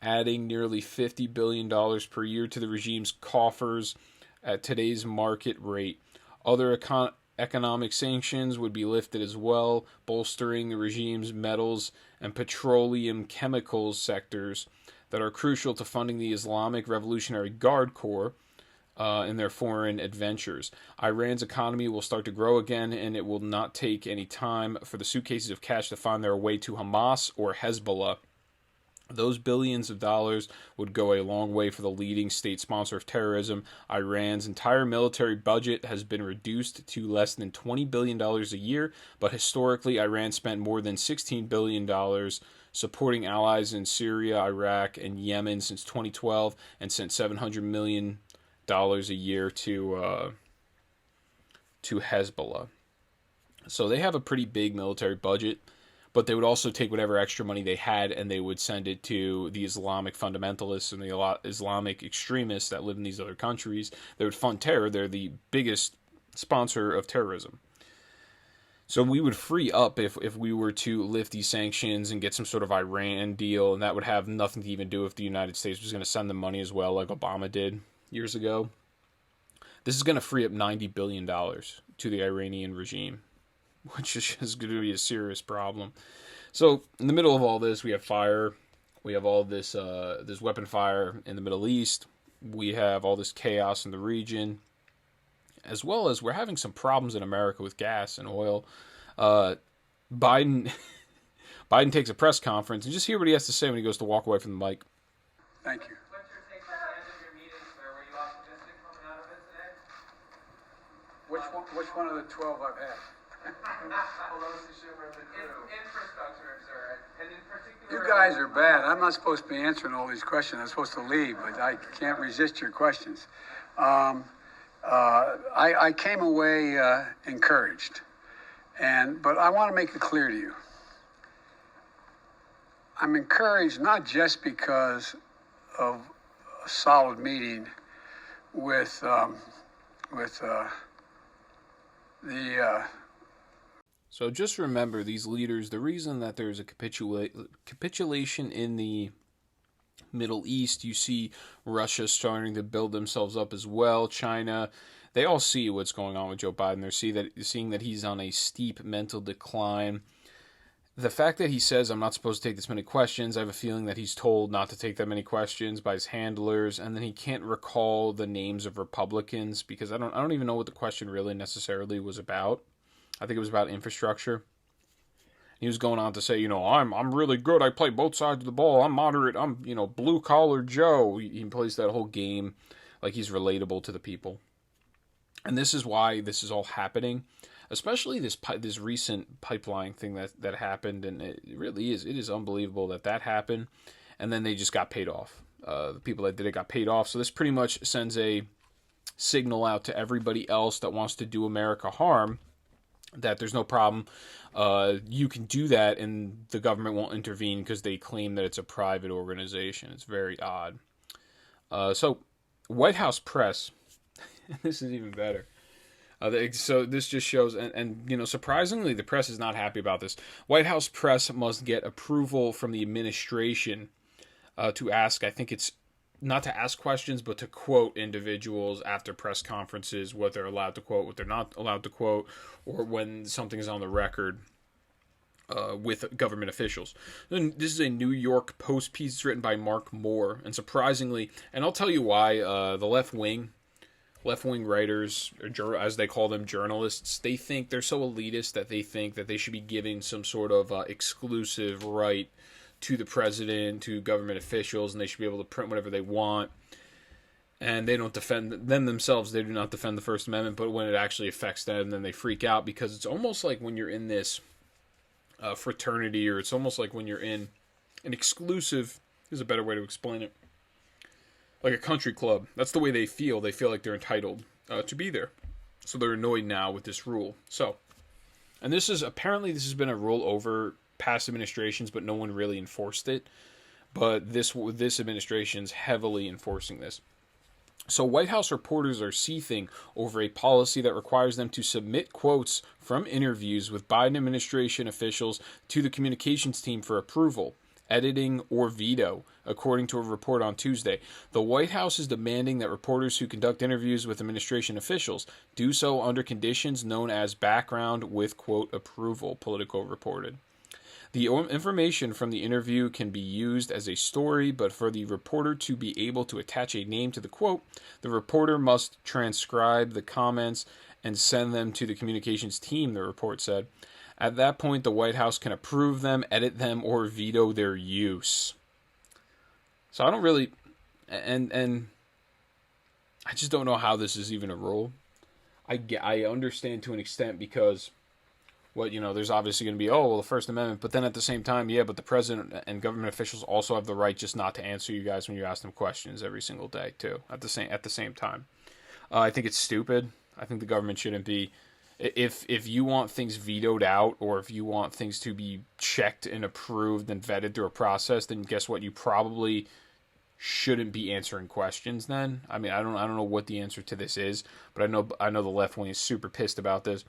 adding nearly $50 billion per year to the regime's coffers at today's market rate. Other economic sanctions would be lifted as well, bolstering the regime's metals and petroleum chemicals sectors that are crucial to funding the Islamic Revolutionary Guard Corps, in their foreign adventures. Iran's economy will start to grow again, and it will not take any time for the suitcases of cash to find their way to Hamas or Hezbollah. Those billions of dollars would go a long way for the leading state sponsor of terrorism. Iran's entire military budget has been reduced to less than $20 billion a year, but historically, Iran spent more than $16 billion supporting allies in Syria, Iraq, and Yemen since 2012, and sent $700 million a year to Hezbollah. So they have a pretty big military budget, but they would also take whatever extra money they had and they would send it to the Islamic fundamentalists and the Islamic extremists that live in these other countries. They would fund terror. They're the biggest sponsor of terrorism. So we would free up if we were to lift these sanctions and get some sort of Iran deal, and that would have nothing to even do if the United States was going to send them money as well, like Obama did years ago. This is going to free up $90 billion to the Iranian regime, which is going to be a serious problem. So in the middle of all this, we have fire. We have all this this weapon fire in the Middle East. We have all this chaos in the region, as well as we're having some problems in America with gas and oil. Biden takes a press conference, and just hear what he has to say when he goes to walk away from the mic. Thank you. What's your take on the end of your meeting, sir? Were you optimistic coming out of it today? Which one of the 12 I've had? Infrastructure, sir, and in particular. You guys are bad. I'm not supposed to be answering all these questions. I'm supposed to leave, but I can't resist your questions. I came away encouraged, but I want to make it clear to you. I'm encouraged not just because of a solid meeting with the. So just remember, these leaders, the reason that there's a capitulation in the Middle East, you see Russia starting to build themselves up as well, China, they all see what's going on with Joe Biden. They're seeing that he's on a steep mental decline. The fact that he says, I'm not supposed to take this many questions, I have a feeling that he's told not to take that many questions by his handlers, and then he can't recall the names of Republicans, because I don't even know what the question really necessarily was about. I think it was about infrastructure. He was going on to say, I'm really good. I play both sides of the ball. I'm moderate. I'm, blue collar Joe. He plays that whole game like he's relatable to the people. And this is why this is all happening, especially this recent pipeline thing that happened. And it really is. It is unbelievable that happened. And then they just got paid off. The people that did it got paid off. So this pretty much sends a signal out to everybody else that wants to do America harm, that there's no problem. You can do that and the government won't intervene because they claim that it's a private organization. It's very odd. So White House press, this is even better. So this just shows, and surprisingly, the press is not happy about this. White House press must get approval from the administration to ask, I think it's not to ask questions, but to quote individuals after press conferences, what they're allowed to quote, what they're not allowed to quote, or when something is on the record with government officials. And this is a New York Post piece written by Mark Moore, and surprisingly, and I'll tell you why, the left-wing writers, or as they call them, journalists, they think they're so elitist that they think that they should be giving some sort of exclusive right to the president, to government officials, and they should be able to print whatever they want. And they don't defend them themselves. They do not defend the First Amendment, but when it actually affects them, then they freak out, because it's almost like when you're in this fraternity, or it's almost like when you're in an exclusive, is a better way to explain it, like a country club. That's the way they feel. They feel like they're entitled to be there. So they're annoyed now with this rule. So, and this has been a rule over past administrations, but no one really enforced it. But this administration's heavily enforcing this. So White House reporters are seething over a policy that requires them to submit quotes from interviews with Biden administration officials to the communications team for approval, editing, or veto, according to a report on Tuesday. The White House is demanding that reporters who conduct interviews with administration officials do so under conditions known as background with, quote, approval, Politico reported. The information from the interview can be used as a story, but for the reporter to be able to attach a name to the quote, the reporter must transcribe the comments and send them to the communications team, the report said. At that point, the White House can approve them, edit them, or veto their use. So I don't really... And I just don't know how this is even a rule. I understand to an extent because... there's obviously going to be, the First Amendment, but then at the same time, but the president and government officials also have the right just not to answer you guys when you ask them questions every single day, too, at the same time. I think it's stupid. I think the government shouldn't be, if you want things vetoed out, or if you want things to be checked and approved and vetted through a process, then guess what? You probably shouldn't be answering questions then. I mean, I don't know what the answer to this is, but I know the left wing is super pissed about this.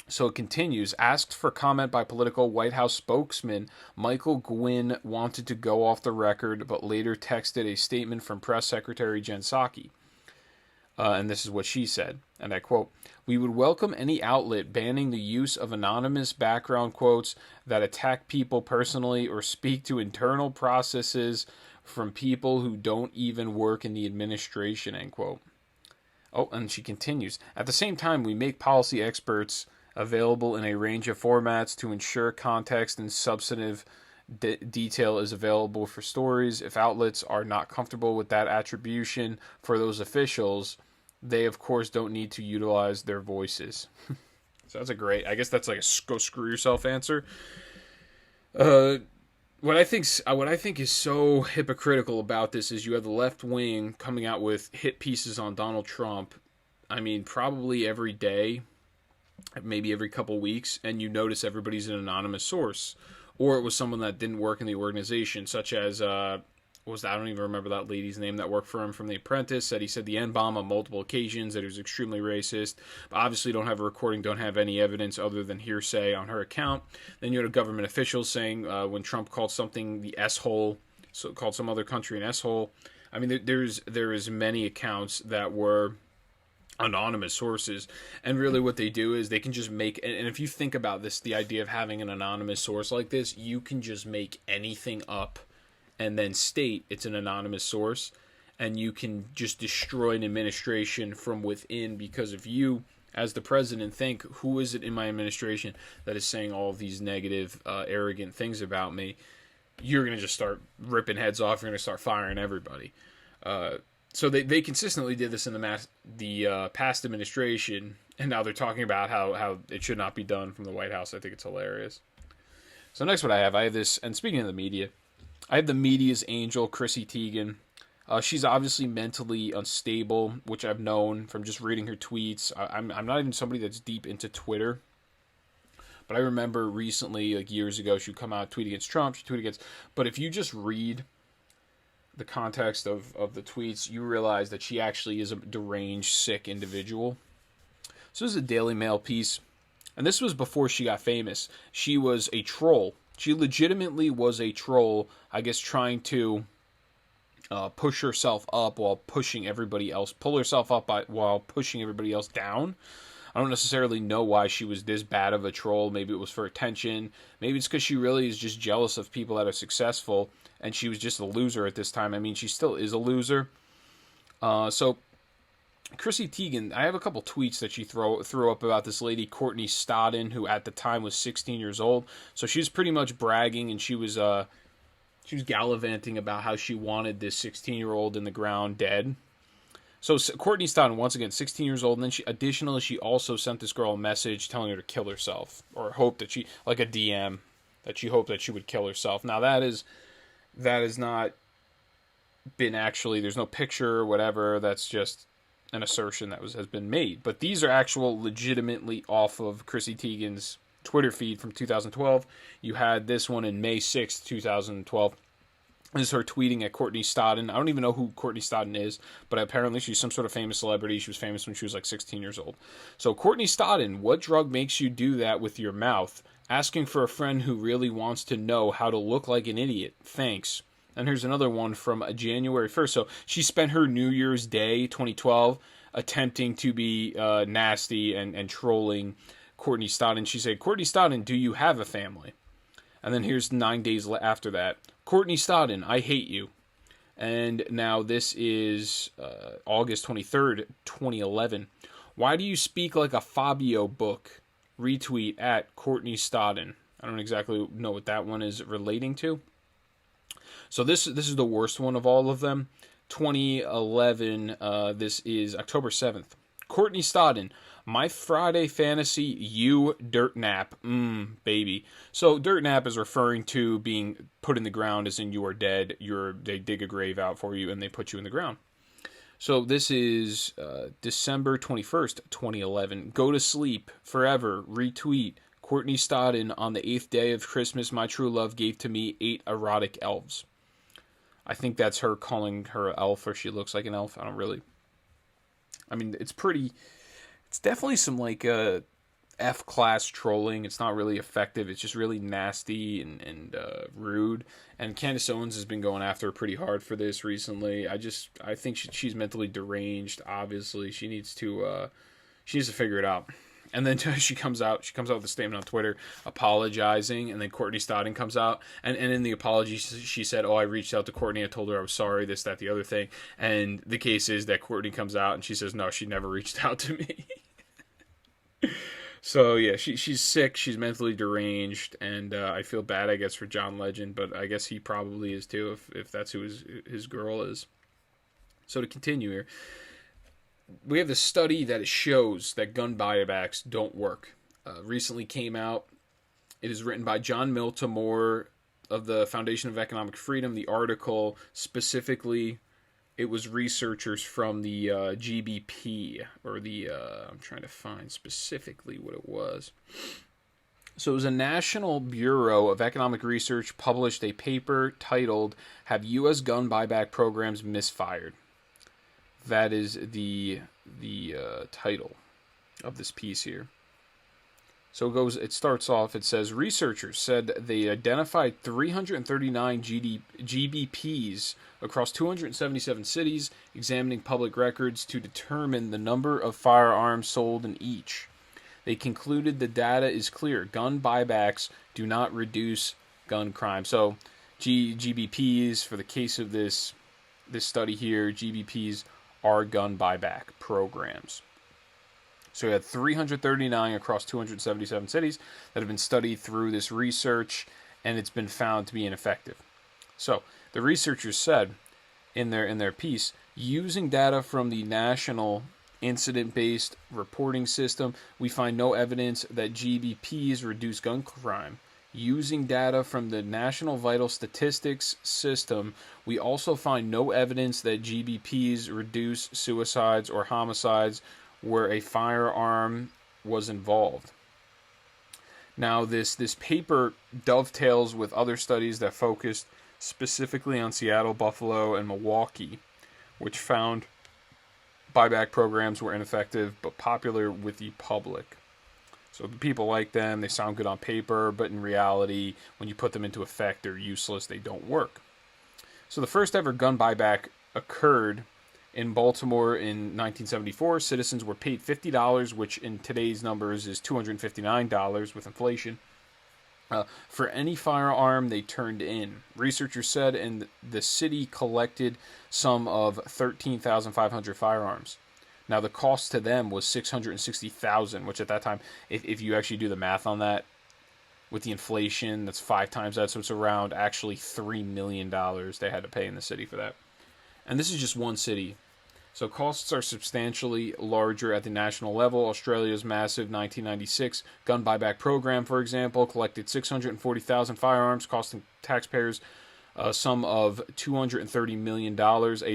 So it continues, asked for comment by political White House spokesman Michael Gwynn wanted to go off the record, but later texted a statement from Press Secretary Jen Psaki. And this is what she said, and I quote, "We would welcome any outlet banning the use of anonymous background quotes that attack people personally or speak to internal processes from people who don't even work in the administration," end quote. Oh, and she continues, "At the same time, we make policy experts available in a range of formats to ensure context and substantive detail is available for stories. If outlets are not comfortable with that attribution for those officials, they of course don't need to utilize their voices." So that's I guess that's like a go screw yourself answer. What I think is so hypocritical about this is you have the left wing coming out with hit pieces on Donald Trump. I mean, probably every day, maybe every couple weeks, and you notice everybody's an anonymous source, or it was someone that didn't work in the organization, such as I don't even remember that lady's name that worked for him from The Apprentice, said he said the N-bomb on multiple occasions, that he was extremely racist, but obviously don't have a recording, don't have any evidence other than hearsay on her account. Then you had government officials saying when Trump called something the S-hole, so called some other country an S-hole. I mean, there is many accounts that were anonymous sources, and really what they do is they can just make, and if you think about this, the idea of having an anonymous source like this, you can just make anything up and then state it's an anonymous source, and you can just destroy an administration from within, because if you, as the president, think, who is it in my administration that is saying all of these negative, arrogant things about me, you're going to just start ripping heads off, you're going to start firing everybody. So they consistently did this in the past administration, and now they're talking about how it should not be done from the White House. I think it's hilarious. So next what I have this, and speaking of the media, I have the media's angel, Chrissy Teigen. She's obviously mentally unstable, which I've known from just reading her tweets. I'm not even somebody that's deep into Twitter, but I remember recently, like years ago, she'd come out, tweet against Trump, she'd tweet against, but if you just read the context of the tweets, you realize that she actually is a deranged, sick individual. So this is a Daily Mail piece, and this was before she got famous. She was a troll. She legitimately was a troll, I guess, trying to push herself up while pushing everybody else, pull herself up while pushing everybody else down. I don't necessarily know why she was this bad of a troll. Maybe it was for attention. Maybe it's because she really is just jealous of people that are successful, and she was just a loser at this time. I mean, she still is a loser. So Chrissy Teigen, I have a couple tweets that she threw up about this lady, Courtney Stodden, who at the time was 16 years old. So she was pretty much bragging, and she was gallivanting about how she wanted this 16-year-old in the ground dead. So Courtney Stodden, once again, 16 years old, and then she also sent this girl a message telling her to kill herself, or hoped that like a DM, that she hoped that she would kill herself. Now that is not been actually, there's no picture or whatever, that's just an assertion that has been made. But these are actual legitimately off of Chrissy Teigen's Twitter feed from 2012. You had this one in May 6th, 2012. This is her tweeting at Courtney Stodden. I don't even know who Courtney Stodden is, but apparently she's some sort of famous celebrity. She was famous when she was like 16 years old. So Courtney Stodden, what drug makes you do that with your mouth? Asking for a friend who really wants to know how to look like an idiot. Thanks. And here's another one from January 1st. So she spent her New Year's Day, 2012, attempting to be nasty and trolling Courtney Stodden. She said, "Courtney Stodden, do you have a family?" And then here's 9 days after that. Courtney Stodden, I hate you. And now this is August 23rd, 2011. Why do you speak like a Fabio book? Retweet at Courtney Stodden. I don't exactly know what that one is relating to. So this is the worst one of all of them. 2011, this is October 7th. Courtney Stodden, my Friday fantasy, you dirt nap. Baby. So dirt nap is referring to being put in the ground, as in you are dead. They dig a grave out for you and they put you in the ground. So this is December 21st, 2011. Go to sleep forever. Retweet. Courtney Stodden, on the 8th day of Christmas, my true love gave to me 8 erotic elves. I think that's her calling her elf, or she looks like an elf. I mean, it's definitely some like F-class trolling. It's not really effective. It's just really nasty and rude. And Candace Owens has been going after her pretty hard for this recently. I think she's mentally deranged. Obviously, she needs to figure it out. And then she comes out with a statement on Twitter apologizing, and then Courtney Stodden comes out, and in the apology she said, I reached out to Courtney, I told her I was sorry, this, that, the other thing. And the case is that Courtney comes out and she says, no, she never reached out to me. So yeah, she's sick, she's mentally deranged, and I feel bad, I guess, for John Legend, but I guess he probably is too, if that's who his girl is. So to continue here, we have this study that shows that gun buybacks don't work. Recently came out. It is written by John Miltimore of the Foundation of Economic Freedom. The article specifically, it was researchers from the GBP, or the, I'm trying to find specifically what it was. So it was a National Bureau of Economic Research published a paper titled, Have U.S. Gun Buyback Programs Misfired? That is the title of this piece here. So it starts off, it says, researchers said they identified 339 GBPs across 277 cities, examining public records to determine the number of firearms sold in each. They concluded the data is clear. Gun buybacks do not reduce gun crime. So GBPs, for the case of this study here, GBPs are gun buyback programs. So we had 339 across 277 cities that have been studied through this research, and it's been found to be ineffective. So the researchers said in their piece, using data from the National Incident-Based Reporting System, we find no evidence that GBPs reduce gun crime. Using data from the National Vital Statistics System, we also find no evidence that GBPs reduce suicides or homicides where a firearm was involved. Now, this paper dovetails with other studies that focused specifically on Seattle, Buffalo, and Milwaukee, which found buyback programs were ineffective but popular with the public. So people like them, they sound good on paper, but in reality, when you put them into effect, they're useless, they don't work. So the first ever gun buyback occurred in Baltimore in 1974. Citizens were paid $50, which in today's numbers is $259 with inflation, for any firearm they turned in. Researchers said, and the city collected some of 13,500 firearms. Now, the cost to them was $660,000, which at that time, if you actually do the math on that, with the inflation, that's 5 times that, so it's around actually $3 million they had to pay in the city for that. And this is just one city. So costs are substantially larger at the national level. Australia's massive 1996 gun buyback program, for example, collected 640,000 firearms, costing taxpayers a sum of $230 million. A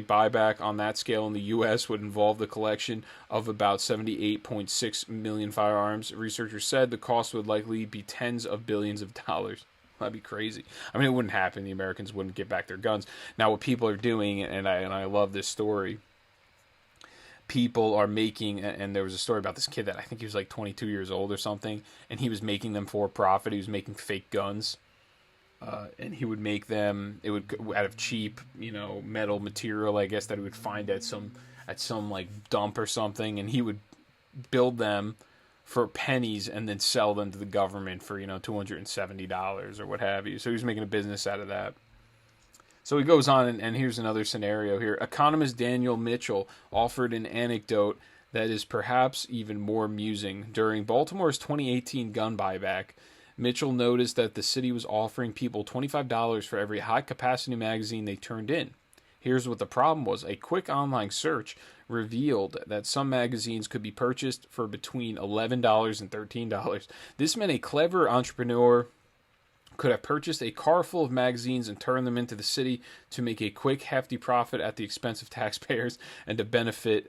buyback on that scale in the U.S. would involve the collection of about 78.6 million firearms. Researchers said the cost would likely be tens of billions of dollars. That'd be crazy. I mean, it wouldn't happen. The Americans wouldn't get back their guns. Now, what people are doing, and I love this story, people are making, and there was a story about this kid that I think he was like 22 years old or something, and he was making them for profit. He was making fake guns. And he would make them, it would out of cheap, metal material, I guess, that he would find at some like dump or something, and he would build them for pennies and then sell them to the government for, $270 or what have you. So he was making a business out of that. So he goes on, and here's another scenario here. Economist Daniel Mitchell offered an anecdote that is perhaps even more amusing. During Baltimore's 2018 gun buyback, Mitchell noticed that the city was offering people $25 for every high-capacity magazine they turned in. Here's what the problem was. A quick online search revealed that some magazines could be purchased for between $11 and $13. This meant a clever entrepreneur could have purchased a car full of magazines and turned them into the city to make a quick, hefty profit at the expense of taxpayers and the benefit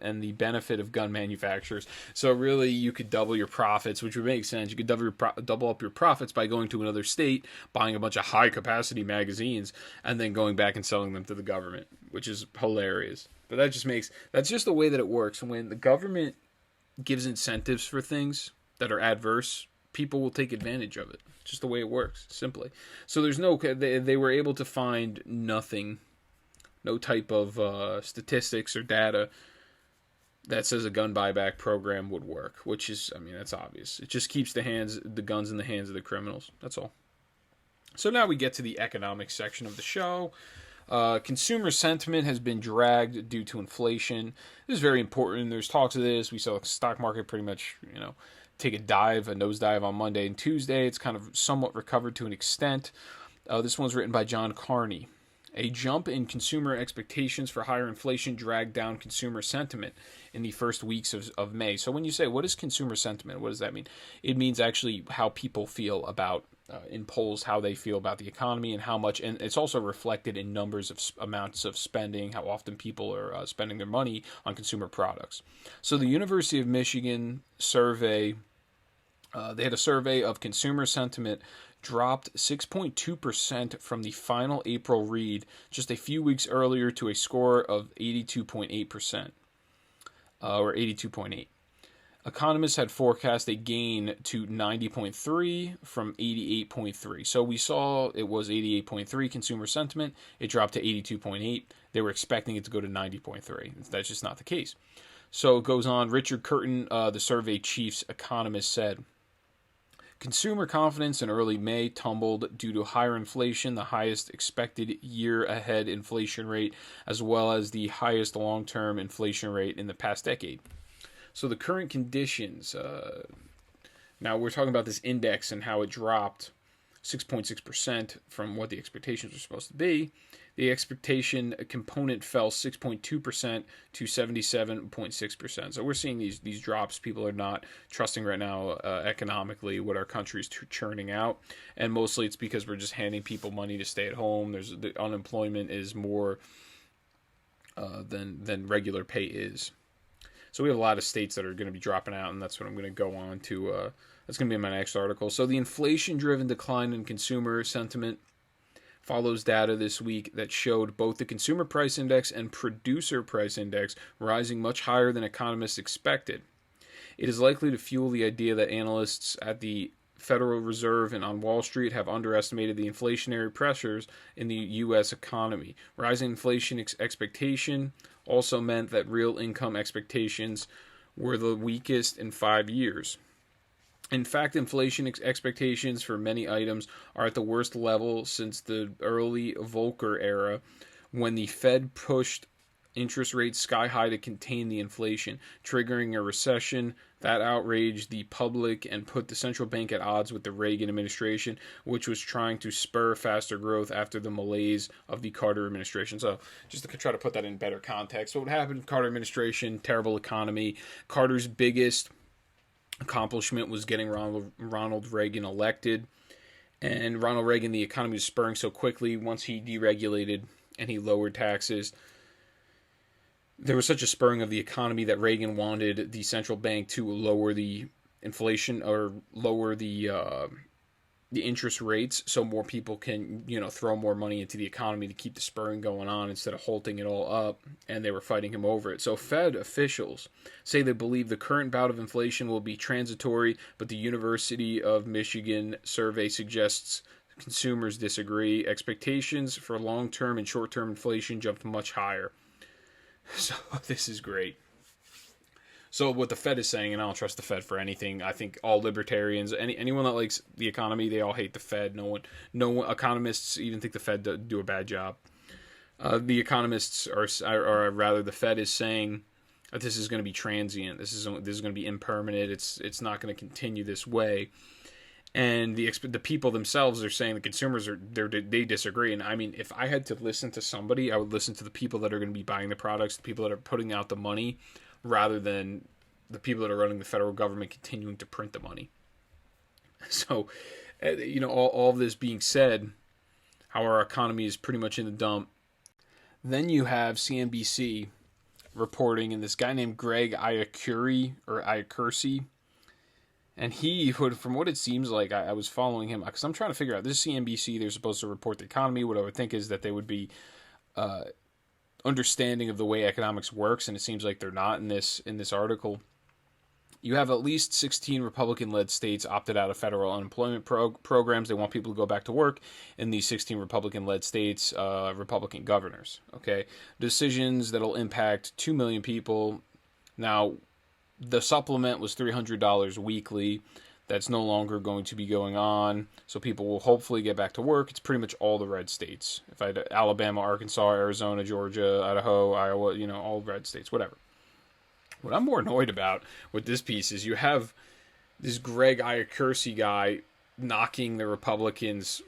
of gun manufacturers. So really, you could double your profits, which would make sense. You could double up your profits by going to another state, buying a bunch of high-capacity magazines, and then going back and selling them to the government, which is hilarious. But that's just the way that it works. When the government gives incentives for things that are adverse, people will take advantage of it. It's just the way it works, simply. So they were able to find nothing, no type of statistics or data that says a gun buyback program would work, which is, that's obvious. It just keeps the guns in the hands of the criminals. That's all. So now we get to the economics section of the show. Consumer sentiment has been dragged due to inflation. This is very important. There's talks of this. We saw the stock market pretty much, take a nosedive on Monday and Tuesday. It's kind of somewhat recovered to an extent. This one's written by John Carney. A jump in consumer expectations for higher inflation dragged down consumer sentiment in the first weeks of May. So when you say, what is consumer sentiment? What does that mean? It means actually how people feel about, in polls, how they feel about the economy and how much, and it's also reflected in numbers of amounts of spending, how often people are spending their money on consumer products. So the University of Michigan survey, they had a survey of consumer sentiment, dropped 6.2% from the final April read just a few weeks earlier to a score of 82.8%, or 82.8. Economists had forecast a gain to 90.3 from 88.3. So we saw it was 88.3 consumer sentiment. It dropped to 82.8. They were expecting it to go to 90.3. That's just not the case. So it goes on. Richard Curtin, the survey chief's economist, said, consumer confidence in early May tumbled due to higher inflation, the highest expected year-ahead inflation rate, as well as the highest long-term inflation rate in the past decade. So the current conditions, now we're talking about this index and how it dropped 6.6% from what the expectations were supposed to be. The expectation component fell 6.2% to 77.6%. So we're seeing these drops. People are not trusting right now economically what our country is churning out. And mostly it's because we're just handing people money to stay at home. The unemployment is more than regular pay is. So we have a lot of states that are going to be dropping out, and that's what I'm going to go on to. That's going to be in my next article. So the inflation-driven decline in consumer sentiment follows data this week that showed both the consumer price index and producer price index rising much higher than economists expected. It is likely to fuel the idea that analysts at the Federal Reserve and on Wall Street have underestimated the inflationary pressures in the U.S. economy. Rising inflation expectation also meant that real income expectations were the weakest in 5 years. In fact, inflation expectations for many items are at the worst level since the early Volcker era, when the Fed pushed interest rates sky high to contain the inflation, triggering a recession that outraged the public and put the central bank at odds with the Reagan administration, which was trying to spur faster growth after the malaise of the Carter administration. So just to try to put that in better context, what happened in the Carter administration, terrible economy. Carter's biggest accomplishment was getting Ronald Reagan elected. And Ronald Reagan, the economy was spurring so quickly once he deregulated and he lowered taxes. There was such a spurring of the economy that Reagan wanted the central bank to lower the inflation or lower the interest rates so more people can, throw more money into the economy to keep the spurring going on instead of halting it all up, and they were fighting him over it. So Fed officials say they believe the current bout of inflation will be transitory, but the University of Michigan survey suggests consumers disagree. Expectations for long-term and short-term inflation jumped much higher. So this is great. So what the Fed is saying, and I don't trust the Fed for anything. I think all libertarians, anyone that likes the economy, they all hate the Fed. No economists even think the Fed do a bad job. The economists or rather the Fed is saying that this is going to be transient. This is going to be impermanent. It's not going to continue this way. And the people themselves are saying, the consumers they disagree. And I mean, if I had to listen to somebody, I would listen to the people that are going to be buying the products, the people that are putting out the money, rather than the people that are running the federal government continuing to print the money. So, all of this being said, how our economy is pretty much in the dump. Then you have CNBC reporting, and this guy named Greg Iacursi, and he would, from what it seems like, I was following him because I'm trying to figure out, this is CNBC, they're supposed to report the economy. What I would think is that they would be understanding of the way economics works, and it seems like they're not in this article. You have at least 16 Republican-led states opted out of federal unemployment programs. They want people to go back to work in these 16 Republican-led states, Republican governors. Okay, decisions that'll impact 2 million people. Now, the supplement was $300 weekly. That's no longer going to be going on, so people will hopefully get back to work. It's pretty much all the red states. If I had Alabama, Arkansas, Arizona, Georgia, Idaho, Iowa, all red states, whatever. What I'm more annoyed about with this piece is you have this Greg Iacursi guy knocking the Republicans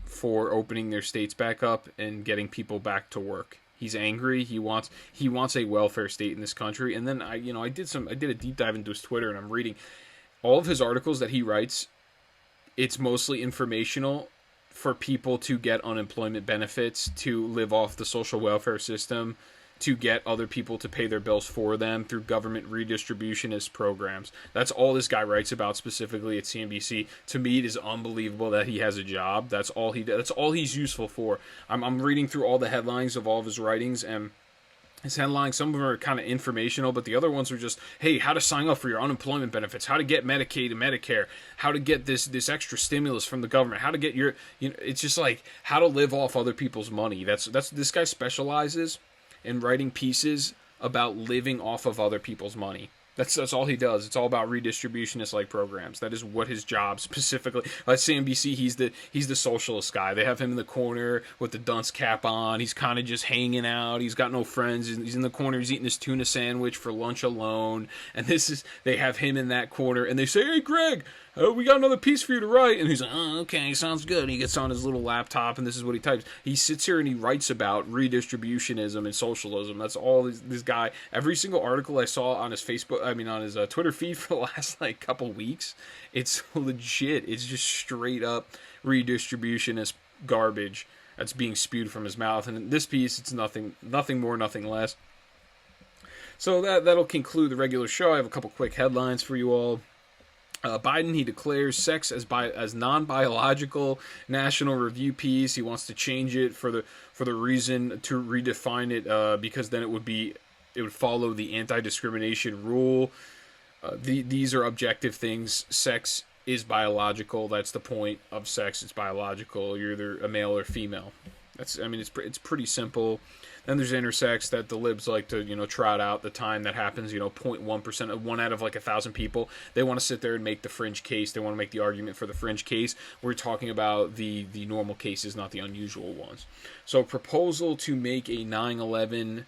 for opening their states back up and getting people back to work. He's angry. He wants a welfare state in this country. And then I did a deep dive into his Twitter, and I'm reading all of his articles that he writes. It's mostly informational for people to get unemployment benefits, to live off the social welfare system, to get other people to pay their bills for them through government redistributionist programs. That's all this guy writes about specifically at CNBC. To me, it is unbelievable that he has a job. That's all he does. That's all he's useful for. I'm reading through all the headlines of all of his writings, and his headlines, some of them are kind of informational, but the other ones are just, hey, how to sign up for your unemployment benefits, how to get Medicaid and Medicare, how to get this extra stimulus from the government, how to get your, it's just like how to live off other people's money. That's this guy specializes in writing pieces about living off of other people's money. That's all he does. It's all about redistributionist-like programs. That is what his job specifically. At CNBC, he's the socialist guy. They have him in the corner with the dunce cap on. He's kind of just hanging out. He's got no friends. He's in the corner. He's eating his tuna sandwich for lunch alone. And they have him in that corner. And they say, "Hey, Greg, we got another piece for you to write." And he's like, "Oh, okay, sounds good." And he gets on his little laptop, and this is what he types. He sits here and he writes about redistributionism and socialism. That's all this guy. Every single article I saw on his on his Twitter feed for the last couple weeks, it's legit. It's just straight up redistributionist garbage that's being spewed from his mouth. And in this piece, it's nothing more, nothing less. So that'll conclude the regular show. I have a couple quick headlines for you all. Biden, he declares sex as non-biological. National Review piece. He wants to change it for the reason to redefine it because then it would follow the anti-discrimination rule. These are objective things. Sex is biological. That's the point of sex. It's biological. You're either a male or female. It's pretty simple. Then there's intersex that the libs like to, trot out the time that happens, 0.1% of 1 out of 1,000 people. They want to sit there and make the fringe case. They want to make the argument for the fringe case. We're talking about the normal cases, not the unusual ones. So proposal to make a 9/11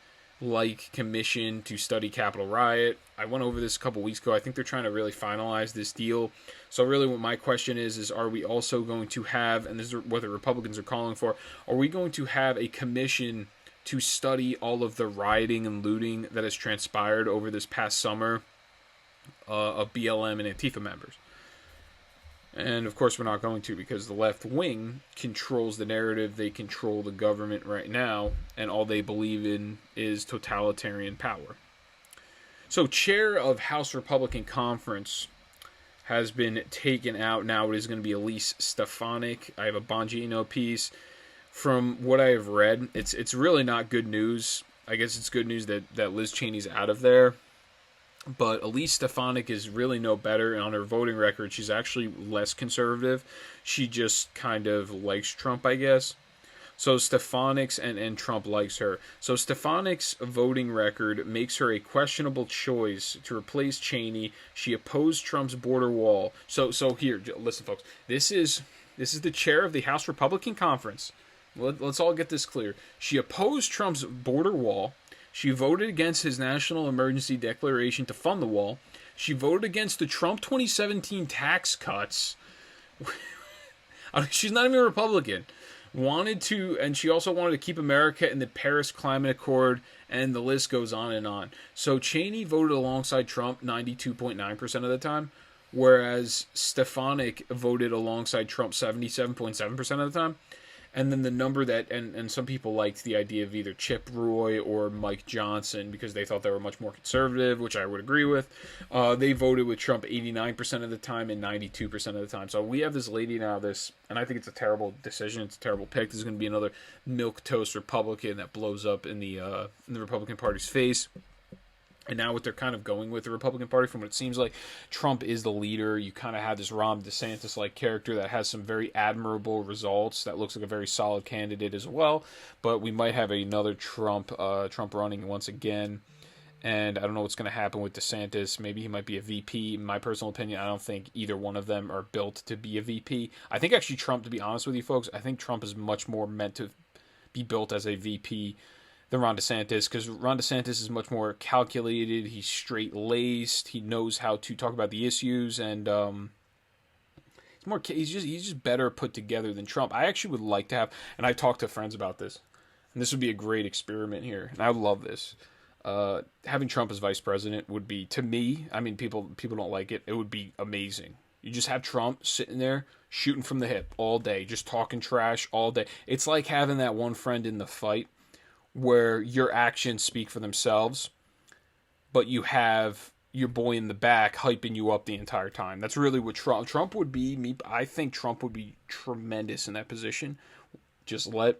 commission to study Capitol riot. I went over this a couple weeks ago. I think they're trying to really finalize this deal. So really what my question is are we also going to have, and this is what the Republicans are calling for, are we going to have a commission to study all of the rioting and looting that has transpired over this past summer of BLM and Antifa members? And of course we're not going to, because the left wing controls the narrative. They control the government right now, and all they believe in is totalitarian power. So chair of House Republican Conference has been taken out. Now it is going to be Elise Stefanik. I have a Bongino piece. From what I have read, it's really not good news. I guess it's good news that Liz Cheney's out of there. But Elise Stefanik is really no better, and on her voting record, she's actually less conservative. She just kind of likes Trump, I guess. So Stefanik's and Trump likes her. So Stefanik's voting record makes her a questionable choice to replace Cheney. She opposed Trump's border wall. So here, listen, folks. This is the chair of the House Republican Conference. Let's all get this clear. She opposed Trump's border wall. She voted against his national emergency declaration to fund the wall. She voted against the Trump 2017 tax cuts. She's not even a Republican. And she also wanted to keep America in the Paris Climate Accord, and the list goes on and on. So Cheney voted alongside Trump 92.9% of the time, whereas Stefanik voted alongside Trump 77.7% of the time. And then the number that, and some people liked the idea of either Chip Roy or Mike Johnson because they thought they were much more conservative, which I would agree with. They voted with Trump 89% of the time and 92% of the time. So we have this lady now, and I think it's a terrible decision. It's a terrible pick. This is going to be another milquetoast Republican that blows up in the Republican Party's face. And now what they're kind of going with the Republican Party, from what it seems like, Trump is the leader. You kind of have this Ron DeSantis-like character that has some very admirable results, that looks like a very solid candidate as well. But we might have another Trump running once again. And I don't know what's going to happen with DeSantis. Maybe he might be a VP. In my personal opinion, I don't think either one of them are built to be a VP. I think actually Trump, to be honest with you folks, I think Trump is much more meant to be built as a VP than Ron DeSantis, because Ron DeSantis is much more calculated. He's straight-laced. He knows how to talk about the issues, and he's just better put together than Trump. I actually would like to have, and I talked to friends about this, and this would be a great experiment here, and I would love this. Having Trump as vice president would be, to me, I mean, people don't like it. It would be amazing. You just have Trump sitting there shooting from the hip all day, just talking trash all day. It's like having that one friend in the fight where your actions speak for themselves, but you have your boy in the back hyping you up the entire time. That's really what Trump would be. I think Trump would be tremendous in that position. Just let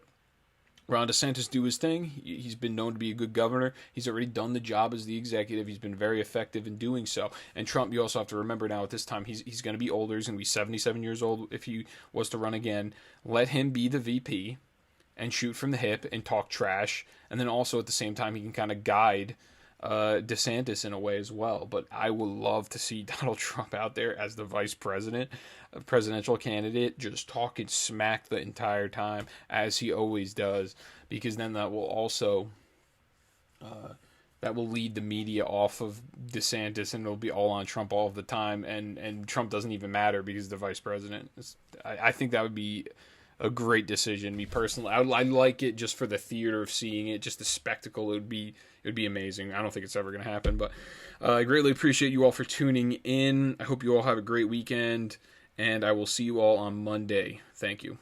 Ron DeSantis do his thing. He's been known to be a good governor. He's already done the job as the executive. He's been very effective in doing so. And Trump, you also have to remember now at this time, he's going to be older. He's going to be 77 years old if he was to run again. Let him be the VP and shoot from the hip and talk trash. And then also at the same time, he can kind of guide DeSantis in a way as well. But I would love to see Donald Trump out there as the vice president, a presidential candidate, just talking smack the entire time, as he always does, because then that will also that will lead the media off of DeSantis, and it'll be all on Trump all of the time, and Trump doesn't even matter because the vice president. I think that would be a great decision. Me personally, I like it just for the theater of seeing it, just the spectacle. It would be amazing. I don't think it's ever going to happen, but I greatly appreciate you all for tuning in. I hope you all have a great weekend, and I will see you all on Monday. Thank you.